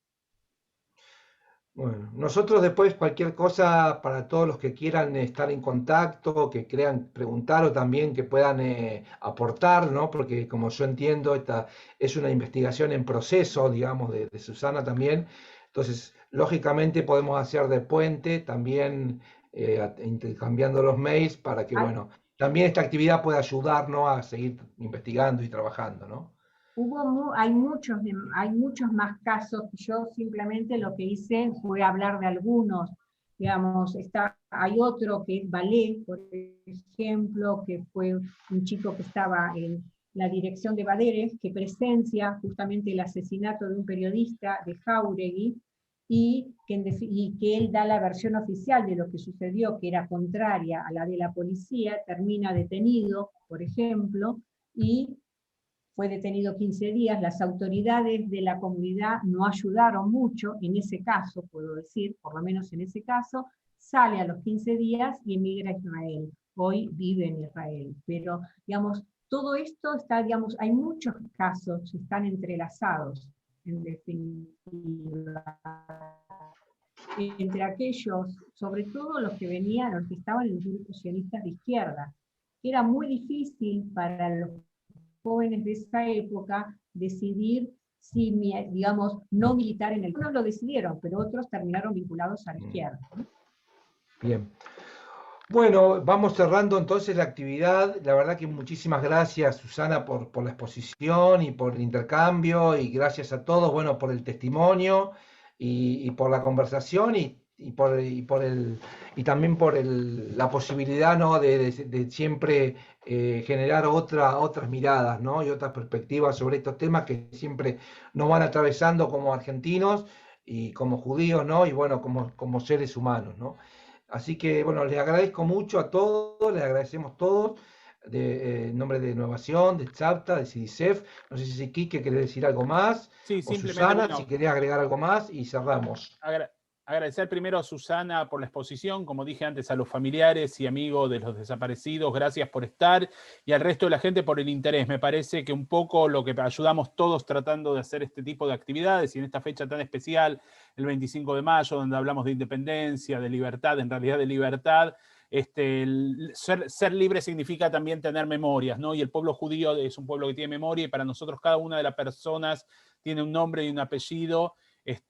Bueno, nosotros después cualquier cosa para todos los que quieran estar en contacto, que crean preguntar o también que puedan aportar, ¿no? Porque como yo entiendo, esta es una investigación en proceso, digamos, de Susana también. Entonces, lógicamente podemos hacer de puente también intercambiando los mails para que, bueno, también esta actividad puede ayudarnos a seguir investigando y trabajando, ¿no? Hay muchos más casos. Yo simplemente lo que hice fue hablar de algunos. Digamos, hay otro que es Ballet, por ejemplo, que fue un chico que estaba en la dirección de Baderes, que presencia justamente el asesinato de un periodista de Jáuregui, y que él da la versión oficial de lo que sucedió, que era contraria a la de la policía, termina detenido, por ejemplo, y fue detenido 15 días, las autoridades de la comunidad no ayudaron mucho, en ese caso, puedo decir, por lo menos en ese caso, sale a los 15 días y emigra a Israel. Hoy vive en Israel. Pero, digamos, todo esto está, digamos, hay muchos casos que están entrelazados, en definitiva, entre aquellos, sobre todo los que venían, los que estaban en los grupos sionistas de izquierda. Era muy difícil para los jóvenes de esa época decidir si, digamos, no militar en el... Unos lo decidieron, pero otros terminaron vinculados a la izquierda. Bien. Bueno, vamos cerrando entonces la actividad. La verdad que muchísimas gracias, Susana, por la exposición y por el intercambio, y gracias a todos, bueno, por el testimonio y por la conversación y también por la posibilidad, ¿no?, de siempre generar otras miradas, ¿no?, y otras perspectivas sobre estos temas que siempre nos van atravesando como argentinos y como judíos, ¿no?, y bueno, como seres humanos, ¿no? Así que, bueno, les agradezco mucho a todos, les agradecemos todos, en nombre de Innovación, de Tzavta, de CIDICEF. No sé si Quique quiere decir algo más, Sí, o simplemente, Susana, bueno, si querés agregar algo más, y cerramos. agradecer primero a Susana por la exposición, como dije antes, a los familiares y amigos de los desaparecidos, gracias por estar, y al resto de la gente por el interés. Me parece que un poco lo que ayudamos todos tratando de hacer este tipo de actividades, y en esta fecha tan especial, el 25 de mayo, donde hablamos de independencia, de libertad, en realidad de libertad, ser libre significa también tener memorias, ¿no? Y el pueblo judío es un pueblo que tiene memoria, y para nosotros cada una de las personas tiene un nombre y un apellido,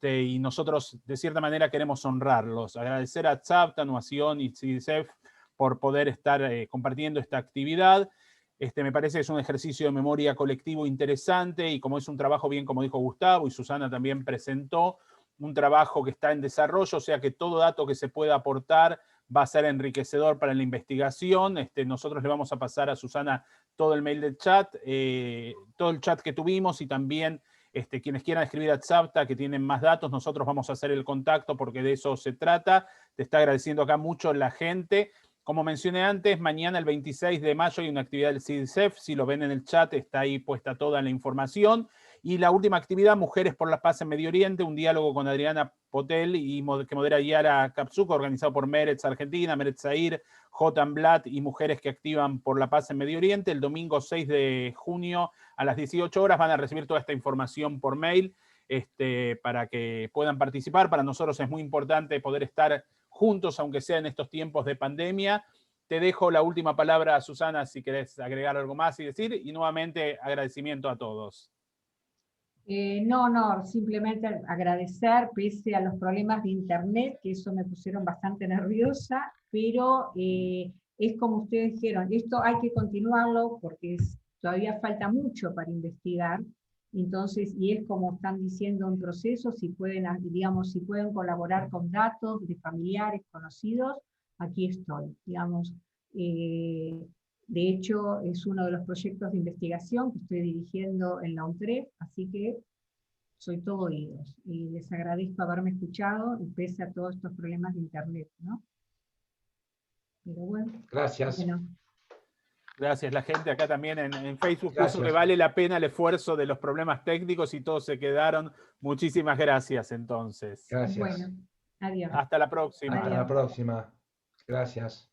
y nosotros de cierta manera queremos honrarlos. Agradecer a Tzavta, Innovación y CIDICEF por poder estar compartiendo esta actividad. Me parece que es un ejercicio de memoria colectivo interesante, y como es un trabajo, bien como dijo Gustavo y Susana también presentó, un trabajo que está en desarrollo, o sea que todo dato que se pueda aportar va a ser enriquecedor para la investigación. Nosotros le vamos a pasar a Susana todo el mail del chat, todo el chat que tuvimos, y también quienes quieran escribir a Tzavta, que tienen más datos, nosotros vamos a hacer el contacto porque de eso se trata. Te está agradeciendo acá mucho la gente. Como mencioné antes, mañana el 26 de mayo hay una actividad del CIDICEF, si lo ven en el chat está ahí puesta toda la información. Y la última actividad, Mujeres por la Paz en Medio Oriente, un diálogo con Adriana Potel y que modera Yara Kapsuko, organizado por Meretz Argentina, Meretz Zair, Jotan Blatt y Mujeres que Activan por la Paz en Medio Oriente. El domingo 6 de junio a las 18 horas van a recibir toda esta información por mail, para que puedan participar. Para nosotros es muy importante poder estar juntos, aunque sea en estos tiempos de pandemia. Te dejo la última palabra, Susana, si querés agregar algo más y decir, y nuevamente agradecimiento a todos. No, simplemente agradecer, pese a los problemas de internet, que eso me pusieron bastante nerviosa, pero es como ustedes dijeron, esto hay que continuarlo porque todavía falta mucho para investigar. Entonces, y es como están diciendo en proceso, si pueden, digamos, si pueden colaborar con datos de familiares, conocidos, aquí estoy, digamos. De hecho, es uno de los proyectos de investigación que estoy dirigiendo en la UNTREF, así que soy todo oídos. Y les agradezco haberme escuchado, y pese a todos estos problemas de internet, ¿no? Pero bueno. Gracias. Bueno. Gracias, la gente acá también en Facebook Gracias. puso que vale la pena el esfuerzo de los problemas técnicos y todos se quedaron. Muchísimas gracias, entonces. Gracias. Bueno, adiós. Hasta la próxima. Hasta la próxima. Gracias.